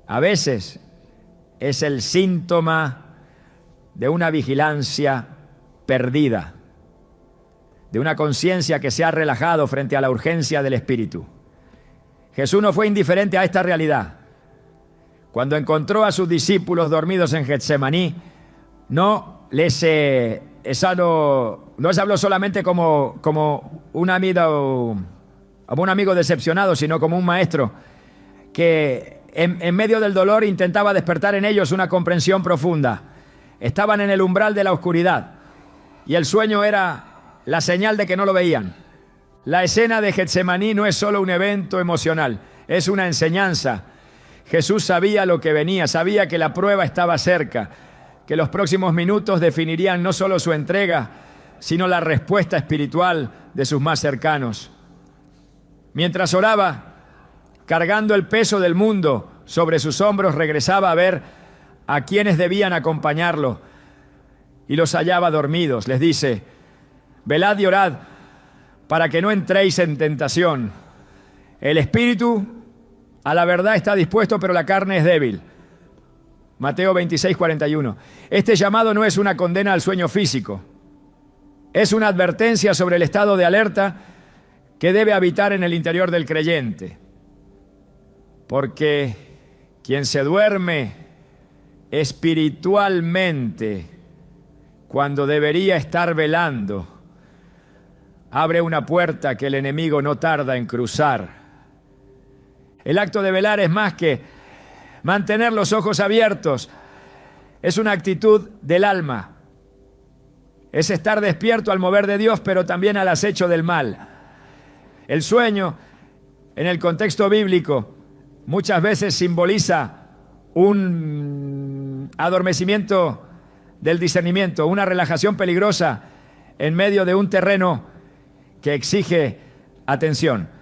[SPEAKER 1] A veces es el síntoma de una vigilancia perdida, de una conciencia que se ha relajado frente a la urgencia del espíritu. Jesús no fue indiferente a esta realidad. Cuando encontró a sus discípulos dormidos en Getsemaní, no les habló solamente como un amigo decepcionado, sino como un maestro que en medio del dolor intentaba despertar en ellos una comprensión profunda. Estaban en el umbral de la oscuridad y el sueño era la señal de que no lo veían. La escena de Getsemaní no es solo un evento emocional, es una enseñanza. Jesús sabía lo que venía, sabía que la prueba estaba cerca, que los próximos minutos definirían no solo su entrega, sino la respuesta espiritual de sus más cercanos. Mientras oraba, cargando el peso del mundo sobre sus hombros, regresaba a ver a quienes debían acompañarlo y los hallaba dormidos. Les dice: velad y orad para que no entréis en tentación. El espíritu a la verdad está dispuesto, pero la carne es débil. Mateo 26, 41. Este llamado no es una condena al sueño físico, es una advertencia sobre el estado de alerta que debe habitar en el interior del creyente. Porque quien se duerme espiritualmente cuando debería estar velando, abre una puerta que el enemigo no tarda en cruzar. El acto de velar es más que mantener los ojos abiertos, es una actitud del alma. Es estar despierto al mover de Dios, pero también al acecho del mal. El sueño, en el contexto bíblico, muchas veces simboliza un adormecimiento del discernimiento, una relajación peligrosa en medio de un terreno que exige atención.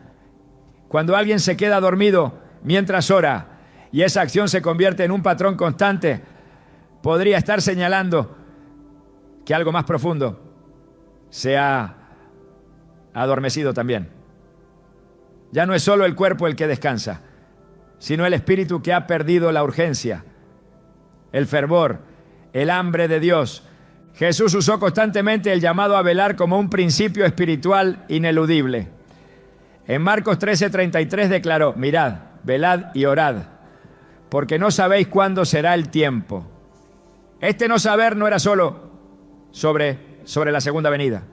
[SPEAKER 1] Cuando alguien se queda dormido mientras ora y esa acción se convierte en un patrón constante, podría estar señalando que algo más profundo se ha adormecido también. Ya no es solo el cuerpo el que descansa, sino el espíritu que ha perdido la urgencia, el fervor, el hambre de Dios. Jesús usó constantemente el llamado a velar como un principio espiritual ineludible. En Marcos 13:33 declaró: mirad, velad y orad, porque no sabéis cuándo será el tiempo. Este no saber no era solo sobre la segunda venida,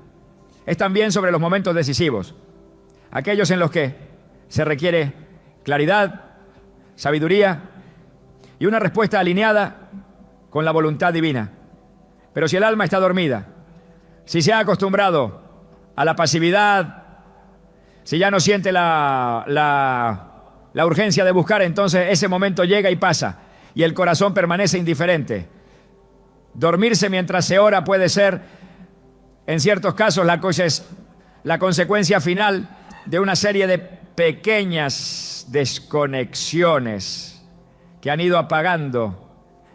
[SPEAKER 1] es también sobre los momentos decisivos, aquellos en los que se requiere claridad, sabiduría y una respuesta alineada con la voluntad divina. Pero si el alma está dormida, si se ha acostumbrado a la pasividad, si ya no siente la urgencia de buscar, entonces ese momento llega y pasa y el corazón permanece indiferente. Dormirse mientras se ora puede ser, en ciertos casos, la consecuencia final de una serie de pequeñas desconexiones que han ido apagando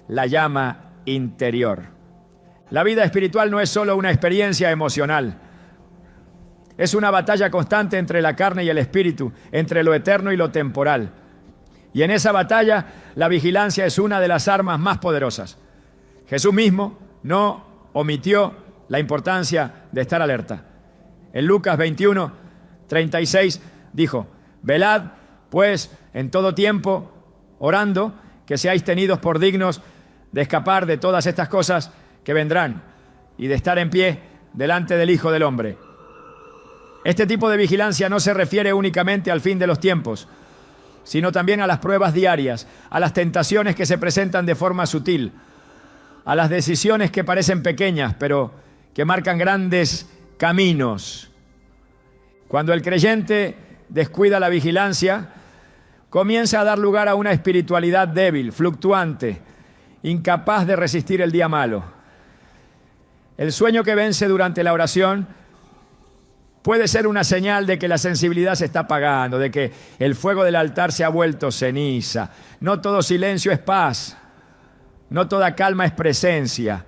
[SPEAKER 1] la llama interior. La vida espiritual no es solo una experiencia emocional, es una batalla constante entre la carne y el espíritu, entre lo eterno y lo temporal. Y en esa batalla, la vigilancia es una de las armas más poderosas. Jesús mismo no omitió la importancia de estar alerta. En Lucas 21, 36 dijo: velad, pues, en todo tiempo, orando, que seáis tenidos por dignos de escapar de todas estas cosas que vendrán y de estar en pie delante del Hijo del Hombre. Este tipo de vigilancia no se refiere únicamente al fin de los tiempos, sino también a las pruebas diarias, a las tentaciones que se presentan de forma sutil, a las decisiones que parecen pequeñas, pero que marcan grandes caminos. Cuando el creyente descuida la vigilancia, comienza a dar lugar a una espiritualidad débil, fluctuante, incapaz de resistir el día malo. El sueño que vence durante la oración puede ser una señal de que la sensibilidad se está apagando, de que el fuego del altar se ha vuelto ceniza. No todo silencio es paz, no toda calma es presencia.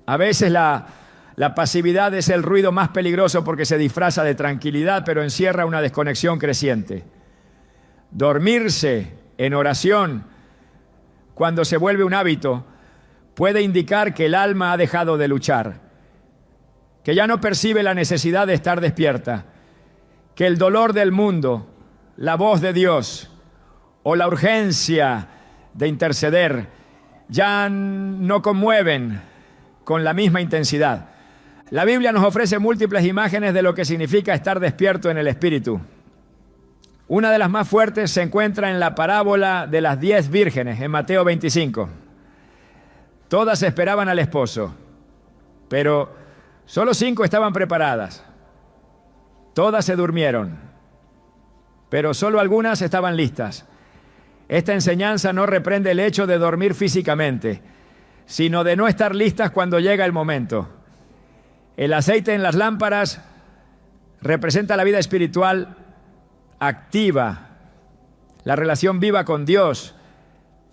[SPEAKER 1] A veces la pasividad es el ruido más peligroso porque se disfraza de tranquilidad, pero encierra una desconexión creciente. Dormirse en oración, cuando se vuelve un hábito, puede indicar que el alma ha dejado de luchar, que ya no percibe la necesidad de estar despierta, que el dolor del mundo, la voz de Dios o la urgencia de interceder ya no conmueven con la misma intensidad. La Biblia nos ofrece múltiples imágenes de lo que significa estar despierto en el Espíritu. Una de las más fuertes se encuentra en la parábola de las 10 vírgenes, en Mateo 25. Todas esperaban al esposo, pero solo 5 estaban preparadas. Todas se durmieron, pero solo algunas estaban listas. Esta enseñanza no reprende el hecho de dormir físicamente, sino de no estar listas cuando llega el momento. El aceite en las lámparas representa la vida espiritual activa, la relación viva con Dios,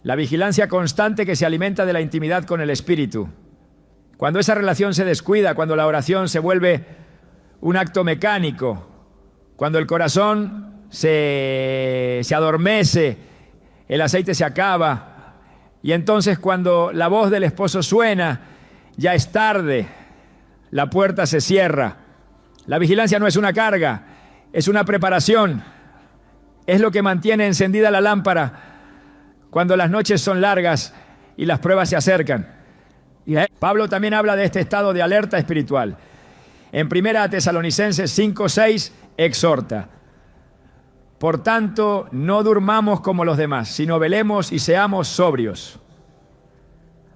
[SPEAKER 1] la vigilancia constante que se alimenta de la intimidad con el Espíritu. Cuando esa relación se descuida, cuando la oración se vuelve un acto mecánico, cuando el corazón se adormece, el aceite se acaba, y entonces cuando la voz del esposo suena, ya es tarde, la puerta se cierra. La vigilancia no es una carga, es una preparación. Es lo que mantiene encendida la lámpara cuando las noches son largas y las pruebas se acercan. Y Pablo también habla de este estado de alerta espiritual. En 1 Tesalonicenses 5:6 exhorta: por tanto, no durmamos como los demás, sino velemos y seamos sobrios.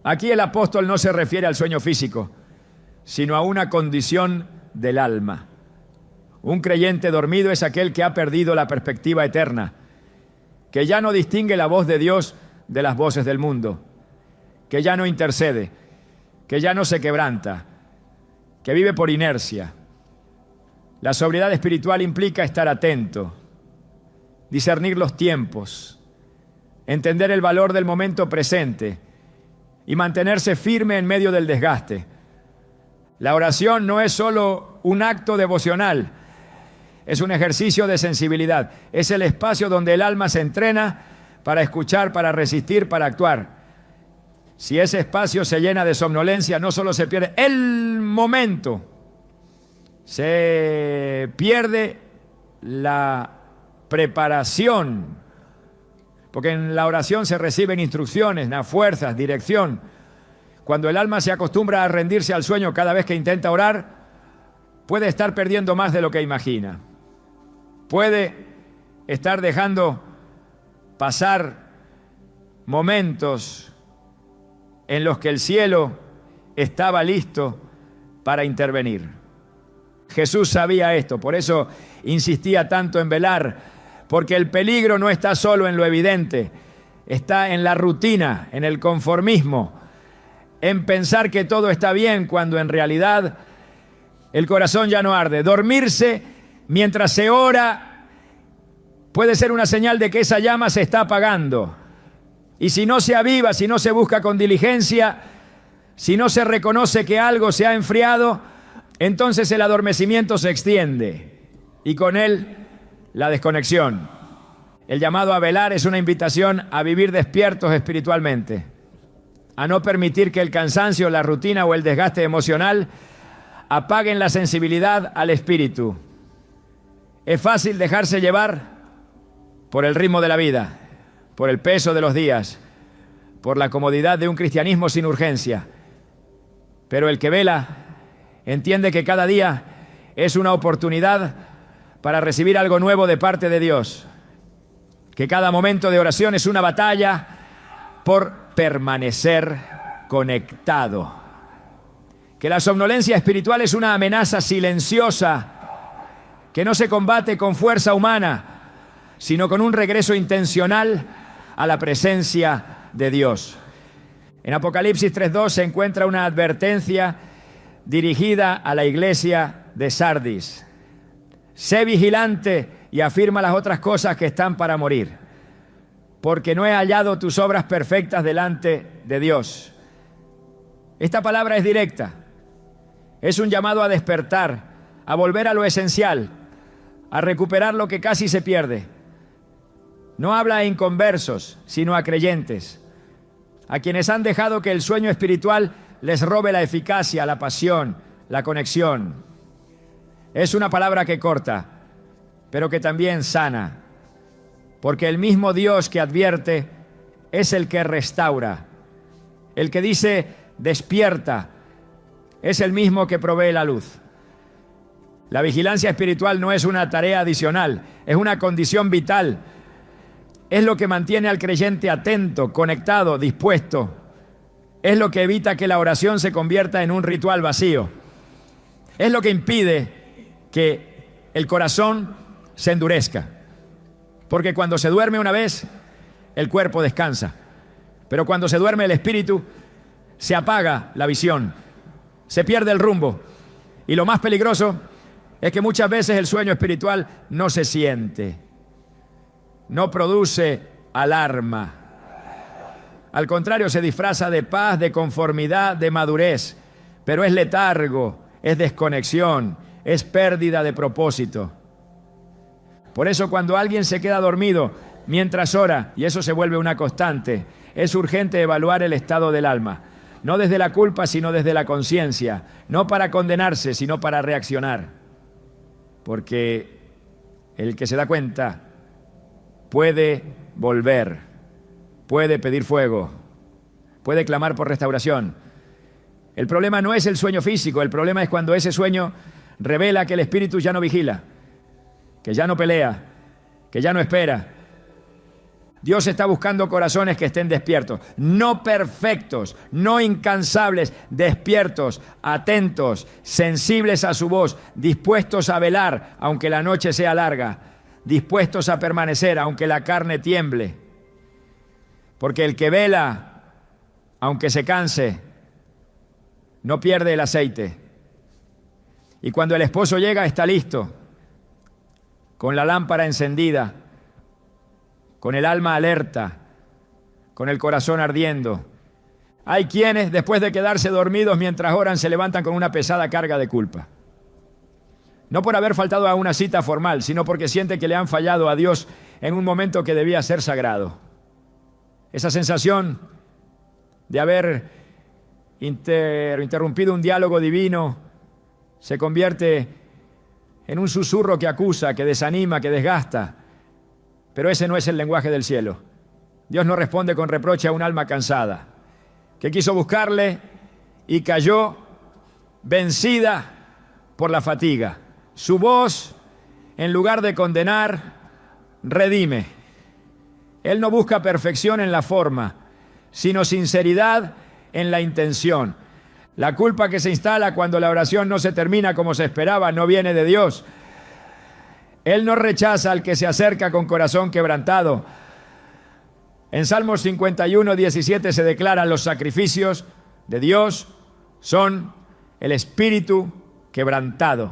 [SPEAKER 1] Aquí el apóstol no se refiere al sueño físico, sino a una condición del alma. Un creyente dormido es aquel que ha perdido la perspectiva eterna, que ya no distingue la voz de Dios de las voces del mundo, que ya no intercede, que ya no se quebranta, que vive por inercia. La sobriedad espiritual implica estar atento, discernir los tiempos, entender el valor del momento presente y mantenerse firme en medio del desgaste. La oración no es solo un acto devocional, es un ejercicio de sensibilidad. Es el espacio donde el alma se entrena para escuchar, para resistir, para actuar. Si ese espacio se llena de somnolencia, no solo se pierde el momento, se pierde la preparación, porque en la oración se reciben instrucciones, fuerzas, dirección. Cuando el alma se acostumbra a rendirse al sueño cada vez que intenta orar, puede estar perdiendo más de lo que imagina. Puede estar dejando pasar momentos en los que el cielo estaba listo para intervenir. Jesús sabía esto, por eso insistía tanto en velar, porque el peligro no está solo en lo evidente, está en la rutina, en el conformismo, en pensar que todo está bien cuando en realidad el corazón ya no arde. Dormirse mientras se ora puede ser una señal de que esa llama se está apagando. Y si no se aviva, si no se busca con diligencia, si no se reconoce que algo se ha enfriado, entonces el adormecimiento se extiende y con él la desconexión. El llamado a velar es una invitación a vivir despiertos espiritualmente. a no permitir que el cansancio, la rutina o el desgaste emocional apaguen la sensibilidad al espíritu. Es fácil dejarse llevar por el ritmo de la vida, por el peso de los días, por la comodidad de un cristianismo sin urgencia. Pero el que vela entiende que cada día es una oportunidad para recibir algo nuevo de parte de Dios, que cada momento de oración es una batalla por permanecer conectado, que la somnolencia espiritual es una amenaza silenciosa que no se combate con fuerza humana, sino con un regreso intencional a la presencia de Dios. En Apocalipsis 3:2 se encuentra una advertencia dirigida a la iglesia de Sardis. Sé vigilante y afirma las otras cosas que están para morir, porque no he hallado tus obras perfectas delante de Dios. Esta palabra es directa. Es un llamado a despertar, a volver a lo esencial, a recuperar lo que casi se pierde. No habla a inconversos, sino a creyentes, a quienes han dejado que el sueño espiritual les robe la eficacia, la pasión, la conexión. Es una palabra que corta, pero que también sana, porque el mismo Dios que advierte es el que restaura. El que dice despierta es el mismo que provee la luz. La vigilancia espiritual no es una tarea adicional, es una condición vital. Es lo que mantiene al creyente atento, conectado, dispuesto. Es lo que evita que la oración se convierta en un ritual vacío. Es lo que impide que el corazón se endurezca. Porque cuando se duerme una vez, el cuerpo descansa. Pero cuando se duerme el espíritu, se apaga la visión, se pierde el rumbo. Y lo más peligroso es que muchas veces el sueño espiritual no se siente, no produce alarma. Al contrario, se disfraza de paz, de conformidad, de madurez, pero es letargo, es desconexión, es pérdida de propósito. Por eso cuando alguien se queda dormido mientras ora, y eso se vuelve una constante, es urgente evaluar el estado del alma, no desde la culpa, sino desde la conciencia, no para condenarse, sino para reaccionar. Porque el que se da cuenta puede volver, puede pedir fuego, puede clamar por restauración. El problema no es el sueño físico, el problema es cuando ese sueño revela que el espíritu ya no vigila, que ya no pelea, que ya no espera. Dios está buscando corazones que estén despiertos, no perfectos, no incansables, despiertos, atentos, sensibles a su voz, dispuestos a velar aunque la noche sea larga, dispuestos a permanecer aunque la carne tiemble. Porque el que vela, aunque se canse, no pierde el aceite. Y cuando el esposo llega, está listo, con la lámpara encendida, con el alma alerta, con el corazón ardiendo. Hay quienes, después de quedarse dormidos mientras oran, se levantan con una pesada carga de culpa. No por haber faltado a una cita formal, sino porque sienten que le han fallado a Dios en un momento que debía ser sagrado. Esa sensación de haber interrumpido un diálogo divino se convierte en un susurro que acusa, que desanima, que desgasta. Pero ese no es el lenguaje del cielo. Dios no responde con reproche a un alma cansada, que quiso buscarle y cayó vencida por la fatiga. Su voz, en lugar de condenar, redime. Él no busca perfección en la forma, sino sinceridad en la intención. La culpa que se instala cuando la oración no se termina como se esperaba no viene de Dios. Él no rechaza al que se acerca con corazón quebrantado. En Salmos 51, 17 se declaran: los sacrificios de Dios son el espíritu quebrantado.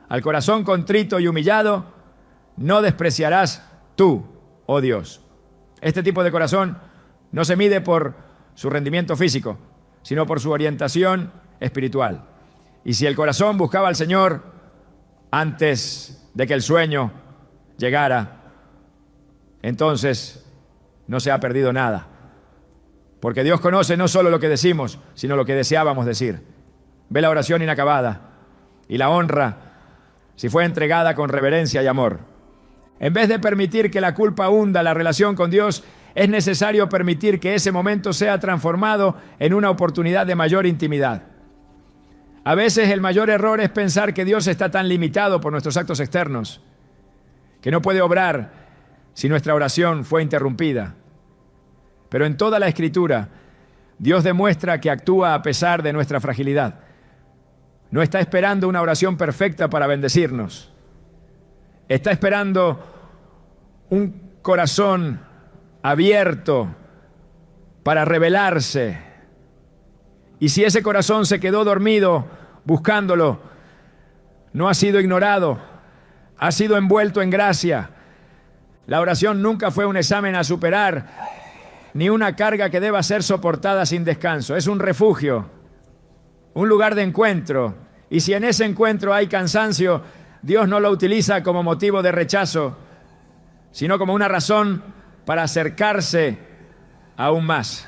[SPEAKER 1] Al corazón contrito y humillado no despreciarás tú, oh Dios. Este tipo de corazón no se mide por su rendimiento físico, sino por su orientación espiritual. Y si el corazón buscaba al Señor antes de que el sueño llegara, entonces no se ha perdido nada. Porque Dios conoce no solo lo que decimos, sino lo que deseábamos decir. Ve la oración inacabada y la honra si fue entregada con reverencia y amor. En vez de permitir que la culpa hunda la relación con Dios, es necesario permitir que ese momento sea transformado en una oportunidad de mayor intimidad. A veces el mayor error es pensar que Dios está tan limitado por nuestros actos externos, que no puede obrar si nuestra oración fue interrumpida. Pero en toda la Escritura, Dios demuestra que actúa a pesar de nuestra fragilidad. No está esperando una oración perfecta para bendecirnos. Está esperando un corazón abierto para revelarse. Y si ese corazón se quedó dormido buscándolo, no ha sido ignorado, ha sido envuelto en gracia. La oración nunca fue un examen a superar, ni una carga que deba ser soportada sin descanso. Es un refugio, un lugar de encuentro. Y si en ese encuentro hay cansancio, Dios no lo utiliza como motivo de rechazo, sino como una razón para acercarse aún más.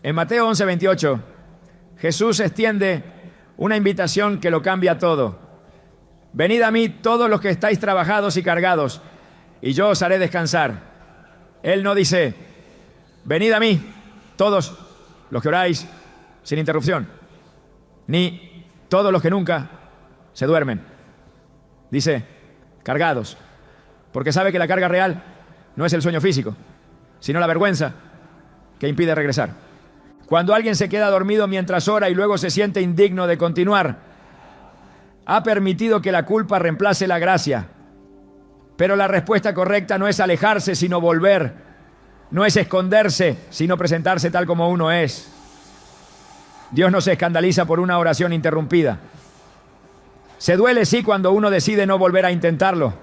[SPEAKER 1] En Mateo 11:28, Jesús extiende una invitación que lo cambia todo. Venid a mí todos los que estáis trabajados y cargados, y yo os haré descansar. Él no dice, venid a mí todos los que oráis sin interrupción, ni todos los que nunca se duermen. Dice, cargados, porque sabe que la carga real no es el sueño físico, sino la vergüenza que impide regresar. Cuando alguien se queda dormido mientras ora y luego se siente indigno de continuar, ha permitido que la culpa reemplace la gracia. Pero la respuesta correcta no es alejarse, sino volver. No es esconderse, sino presentarse tal como uno es. Dios no se escandaliza por una oración interrumpida. Se duele, sí, cuando uno decide no volver a intentarlo,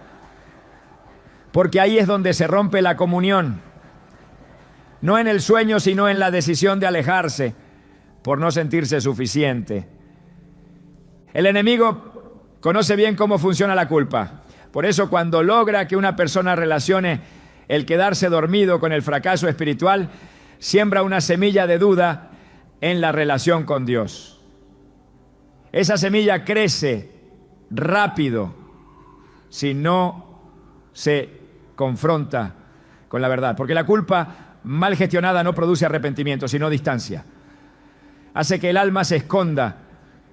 [SPEAKER 1] porque ahí es donde se rompe la comunión. No en el sueño, sino en la decisión de alejarse por no sentirse suficiente. El enemigo conoce bien cómo funciona la culpa. Por eso, cuando logra que una persona relacione el quedarse dormido con el fracaso espiritual, siembra una semilla de duda en la relación con Dios. Esa semilla crece rápido si no se confronta con la verdad, porque la culpa mal gestionada no produce arrepentimiento, sino distancia. Hace que el alma se esconda,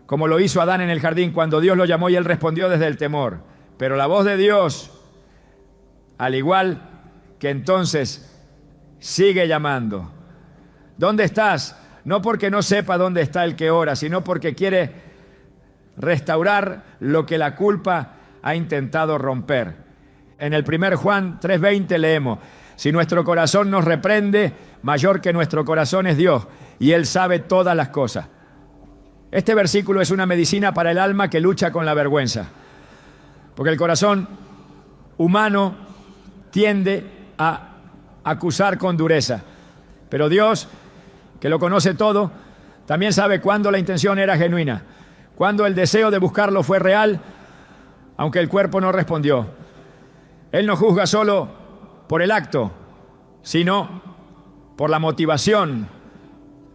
[SPEAKER 1] como lo hizo Adán en el jardín cuando Dios lo llamó y él respondió desde el temor. Pero la voz de Dios, al igual que entonces, sigue llamando. ¿Dónde estás? No porque no sepa dónde está el que ora, sino porque quiere restaurar lo que la culpa ha intentado romper. En el 1 Juan 3:20 leemos, si nuestro corazón nos reprende, mayor que nuestro corazón es Dios, y Él sabe todas las cosas. Este versículo es una medicina para el alma que lucha con la vergüenza, porque el corazón humano tiende a acusar con dureza, pero Dios, que lo conoce todo, también sabe cuándo la intención era genuina, cuándo el deseo de buscarlo fue real, aunque el cuerpo no respondió. Él no juzga solo por el acto, sino por la motivación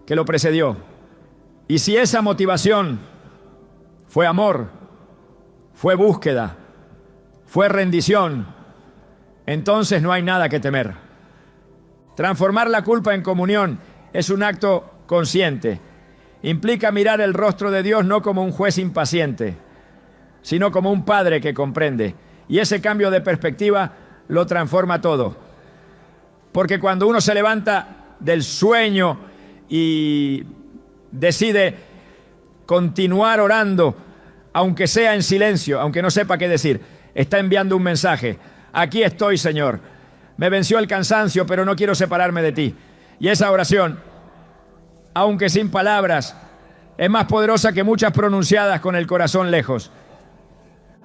[SPEAKER 1] que lo precedió. Y si esa motivación fue amor, fue búsqueda, fue rendición, entonces no hay nada que temer. Transformar la culpa en comunión es un acto consciente. Implica mirar el rostro de Dios no como un juez impaciente, sino como un padre que comprende. Y ese cambio de perspectiva lo transforma todo. Porque cuando uno se levanta del sueño y decide continuar orando, aunque sea en silencio, aunque no sepa qué decir, está enviando un mensaje. Aquí estoy, Señor. Me venció el cansancio, pero no quiero separarme de ti. Y esa oración, aunque sin palabras, es más poderosa que muchas pronunciadas con el corazón lejos.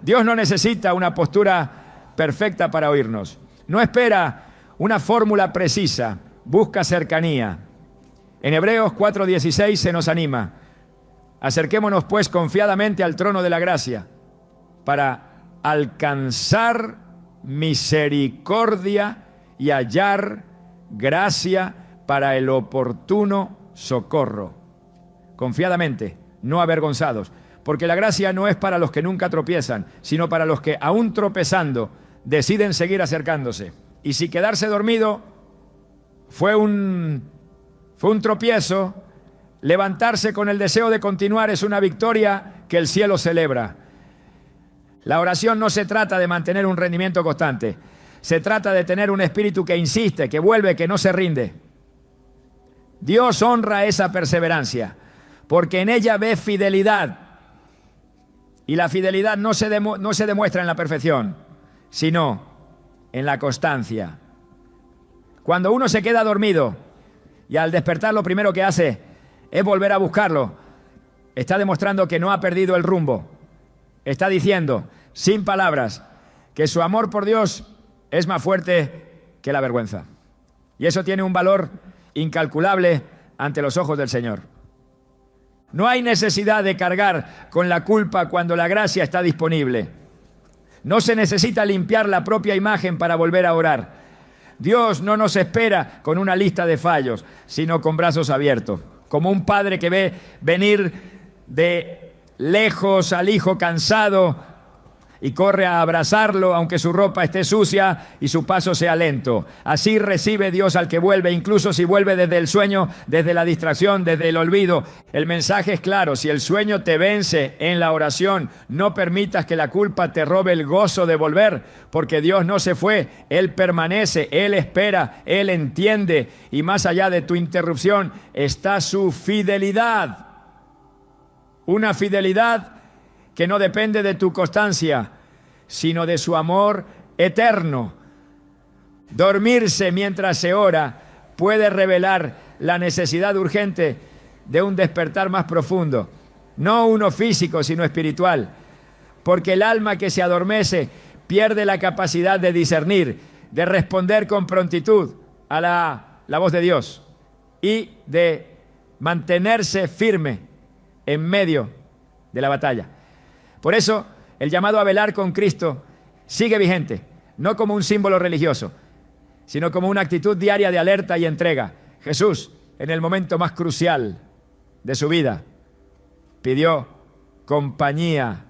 [SPEAKER 1] Dios no necesita una postura perfecta para oírnos. No espera una fórmula precisa, busca cercanía. En Hebreos 4:16 se nos anima. Acerquémonos pues confiadamente al trono de la gracia para alcanzar misericordia y hallar gracia para el oportuno socorro. Confiadamente, no avergonzados, porque la gracia no es para los que nunca tropiezan, sino para los que, aún tropezando, deciden seguir acercándose. Y si quedarse dormido fue un tropiezo, levantarse con el deseo de continuar es una victoria que el cielo celebra. La oración no se trata de mantener un rendimiento constante, se trata de tener un espíritu que insiste, que vuelve, que no se rinde. Dios honra esa perseverancia, porque en ella ve fidelidad. Y la fidelidad no se demuestra en la perfección, sino en la constancia. Cuando uno se queda dormido y al despertar lo primero que hace es volver a buscarlo, está demostrando que no ha perdido el rumbo. Está diciendo, sin palabras, que su amor por Dios es más fuerte que la vergüenza. Y eso tiene un valor incalculable ante los ojos del Señor. No hay necesidad de cargar con la culpa cuando la gracia está disponible. No se necesita limpiar la propia imagen para volver a orar. Dios no nos espera con una lista de fallos, sino con brazos abiertos. Como un padre que ve venir de lejos al hijo cansado y corre a abrazarlo aunque su ropa esté sucia y su paso sea lento. Así recibe Dios al que vuelve, incluso si vuelve desde el sueño, desde la distracción, desde el olvido. El mensaje es claro: si el sueño te vence en la oración, no permitas que la culpa te robe el gozo de volver, porque Dios no se fue, Él permanece, Él espera, Él entiende, y más allá de tu interrupción está su fidelidad. Una fidelidad que no depende de tu constancia, sino de su amor eterno. Dormirse mientras se ora puede revelar la necesidad urgente de un despertar más profundo, no uno físico, sino espiritual, porque el alma que se adormece pierde la capacidad de discernir, de responder con prontitud a la voz de Dios y de mantenerse firme en medio de la batalla. Por eso, el llamado a velar con Cristo sigue vigente, no como un símbolo religioso, sino como una actitud diaria de alerta y entrega. Jesús, en el momento más crucial de su vida, pidió compañía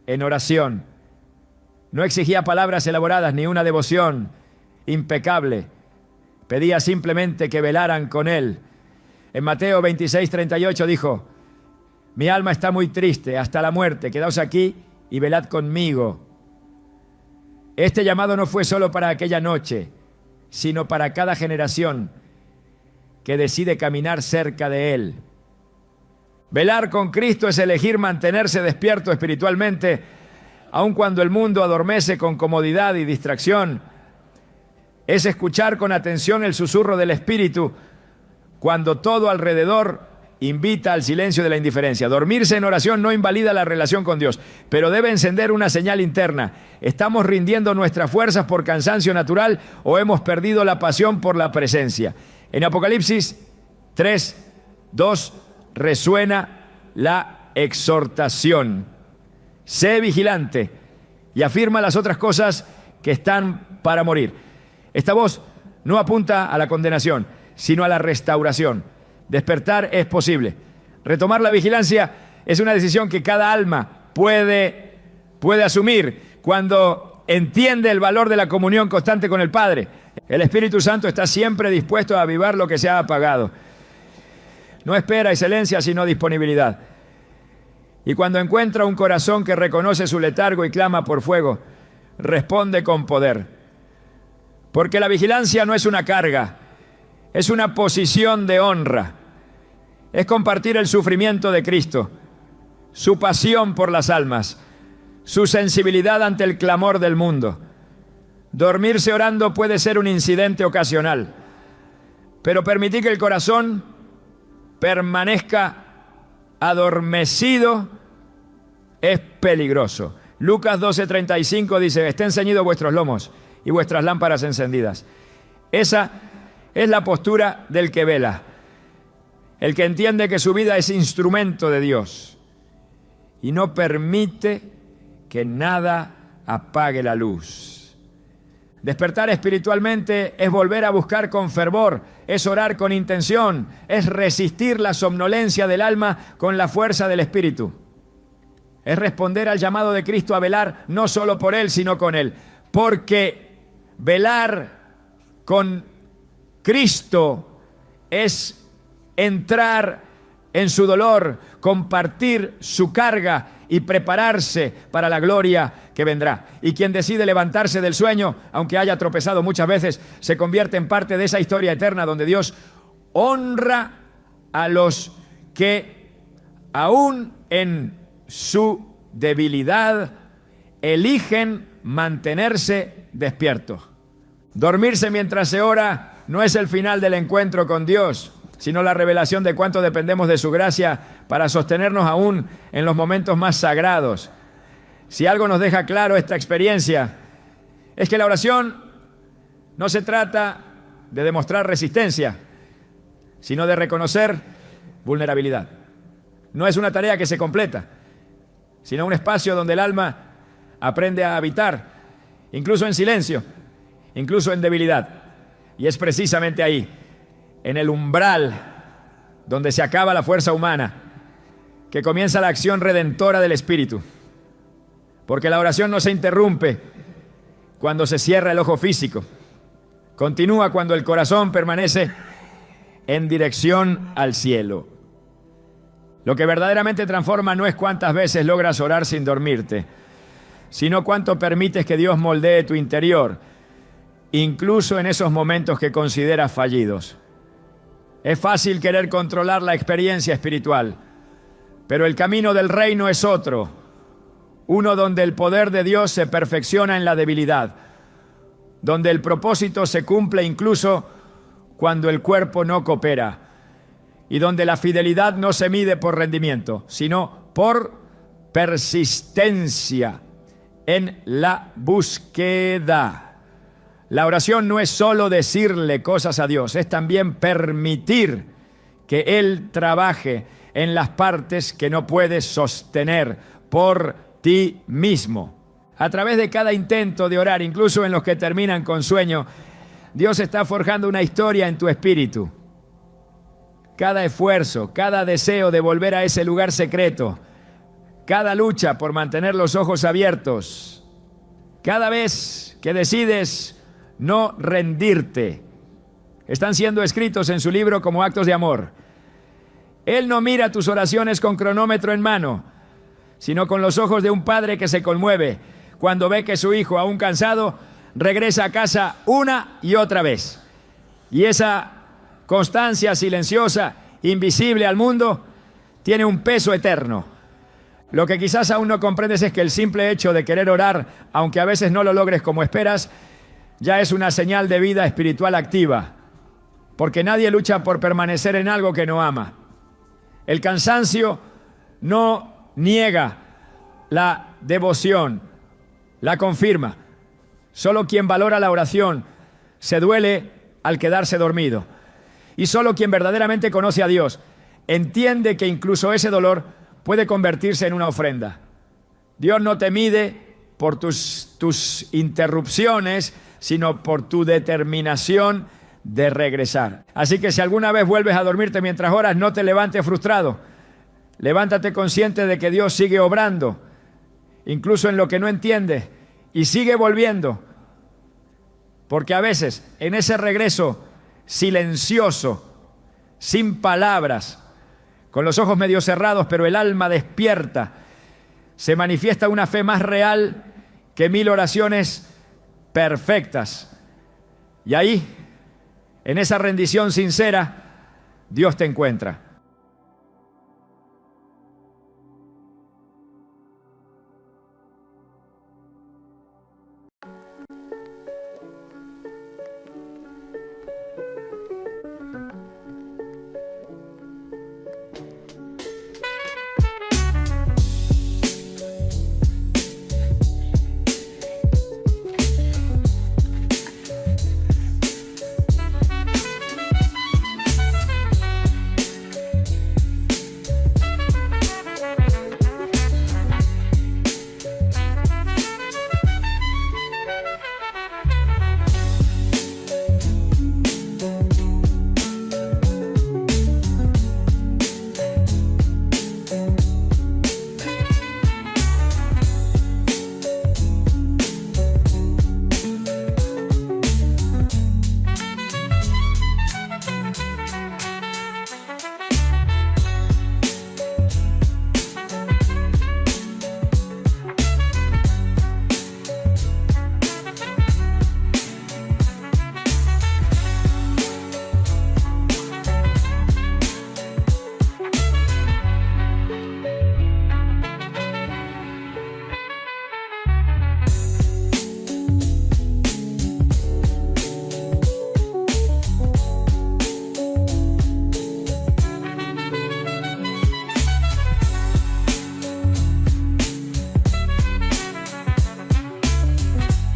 [SPEAKER 1] en oración. No exigía palabras elaboradas ni una devoción impecable. Pedía simplemente que velaran con Él. En Mateo 26:38 dijo: mi alma está muy triste hasta la muerte, quedaos aquí y velad conmigo. Este llamado no fue solo para aquella noche, sino para cada generación que decide caminar cerca de Él. Velar con Cristo es elegir mantenerse despierto espiritualmente, aun cuando el mundo adormece con comodidad y distracción. Es escuchar con atención el susurro del Espíritu cuando todo alrededor invita al silencio de la indiferencia. Dormirse en oración no invalida la relación con Dios, pero debe encender una señal interna. ¿Estamos rindiendo nuestras fuerzas por cansancio natural o hemos perdido la pasión por la presencia? En Apocalipsis 3:2 resuena la exhortación. Sé vigilante y afirma las otras cosas que están para morir. Esta voz no apunta a la condenación, sino a la restauración. Despertar es posible. Retomar la vigilancia es una decisión que cada alma puede asumir cuando entiende el valor de la comunión constante con el Padre. El Espíritu Santo está siempre dispuesto a avivar lo que se ha apagado. No espera excelencia, sino disponibilidad. Y cuando encuentra un corazón que reconoce su letargo y clama por fuego, responde con poder. Porque la vigilancia no es una carga, es una posición de honra. Es compartir el sufrimiento de Cristo, su pasión por las almas, su sensibilidad ante el clamor del mundo. Dormirse orando puede ser un incidente ocasional, pero permitir que el corazón permanezca adormecido es peligroso. Lucas 12:35 dice: estén ceñidos vuestros lomos y vuestras lámparas encendidas. Esa es la postura del que vela, el que entiende que su vida es instrumento de Dios y no permite que nada apague la luz. Despertar espiritualmente es volver a buscar con fervor, es orar con intención, es resistir la somnolencia del alma con la fuerza del Espíritu. Es responder al llamado de Cristo a velar no solo por Él, sino con Él. Porque velar con Cristo es entrar en su dolor, compartir su carga y prepararse para la gloria que vendrá. Y quien decide levantarse del sueño, aunque haya tropezado muchas veces, se convierte en parte de esa historia eterna donde Dios honra a los que aún en su debilidad eligen mantenerse despiertos. Dormirse mientras se ora no es el final del encuentro con Dios, sino la revelación de cuánto dependemos de su gracia para sostenernos aún en los momentos más sagrados. Si algo nos deja claro esta experiencia, es que la oración no se trata de demostrar resistencia, sino de reconocer vulnerabilidad. No es una tarea que se completa, sino un espacio donde el alma aprende a habitar, incluso en silencio, incluso en debilidad. Y es precisamente ahí, en el umbral donde se acaba la fuerza humana, que comienza la acción redentora del Espíritu. Porque la oración no se interrumpe cuando se cierra el ojo físico. Continúa cuando el corazón permanece en dirección al cielo. Lo que verdaderamente transforma no es cuántas veces logras orar sin dormirte, sino cuánto permites que Dios moldee tu interior, incluso en esos momentos que consideras fallidos. Es fácil querer controlar la experiencia espiritual, pero el camino del reino es otro, uno donde el poder de Dios se perfecciona en la debilidad, donde el propósito se cumple incluso cuando el cuerpo no coopera, y donde la fidelidad no se mide por rendimiento, sino por persistencia en la búsqueda. La oración no es solo decirle cosas a Dios, es también permitir que Él trabaje en las partes que no puedes sostener por ti mismo. A través de cada intento de orar, incluso en los que terminan con sueño, Dios está forjando una historia en tu espíritu. Cada esfuerzo, cada deseo de volver a ese lugar secreto, cada lucha por mantener los ojos abiertos, cada vez que decides no rendirte, están siendo escritos en su libro como actos de amor. Él no mira tus oraciones con cronómetro en mano, sino con los ojos de un padre que se conmueve cuando ve que su hijo, aún cansado, regresa a casa una y otra vez. Y esa constancia silenciosa, invisible al mundo, tiene un peso eterno. Lo que quizás aún no comprendes es que el simple hecho de querer orar, aunque a veces no lo logres como esperas, ya es una señal de vida espiritual activa, porque nadie lucha por permanecer en algo que no ama. El cansancio no niega la devoción, la confirma. Solo quien valora la oración se duele al quedarse dormido. Y solo quien verdaderamente conoce a Dios entiende que incluso ese dolor puede convertirse en una ofrenda. Dios no te mide por tus interrupciones, sino por tu determinación de regresar. Así que si alguna vez vuelves a dormirte mientras oras, no te levantes frustrado. Levántate consciente de que Dios sigue obrando, incluso en lo que no entiendes, y sigue volviendo. Porque a veces, en ese regreso silencioso, sin palabras, con los ojos medio cerrados, pero el alma despierta, se manifiesta una fe más real que 1000 oraciones perfectas. Y ahí, en esa rendición sincera, Dios te encuentra.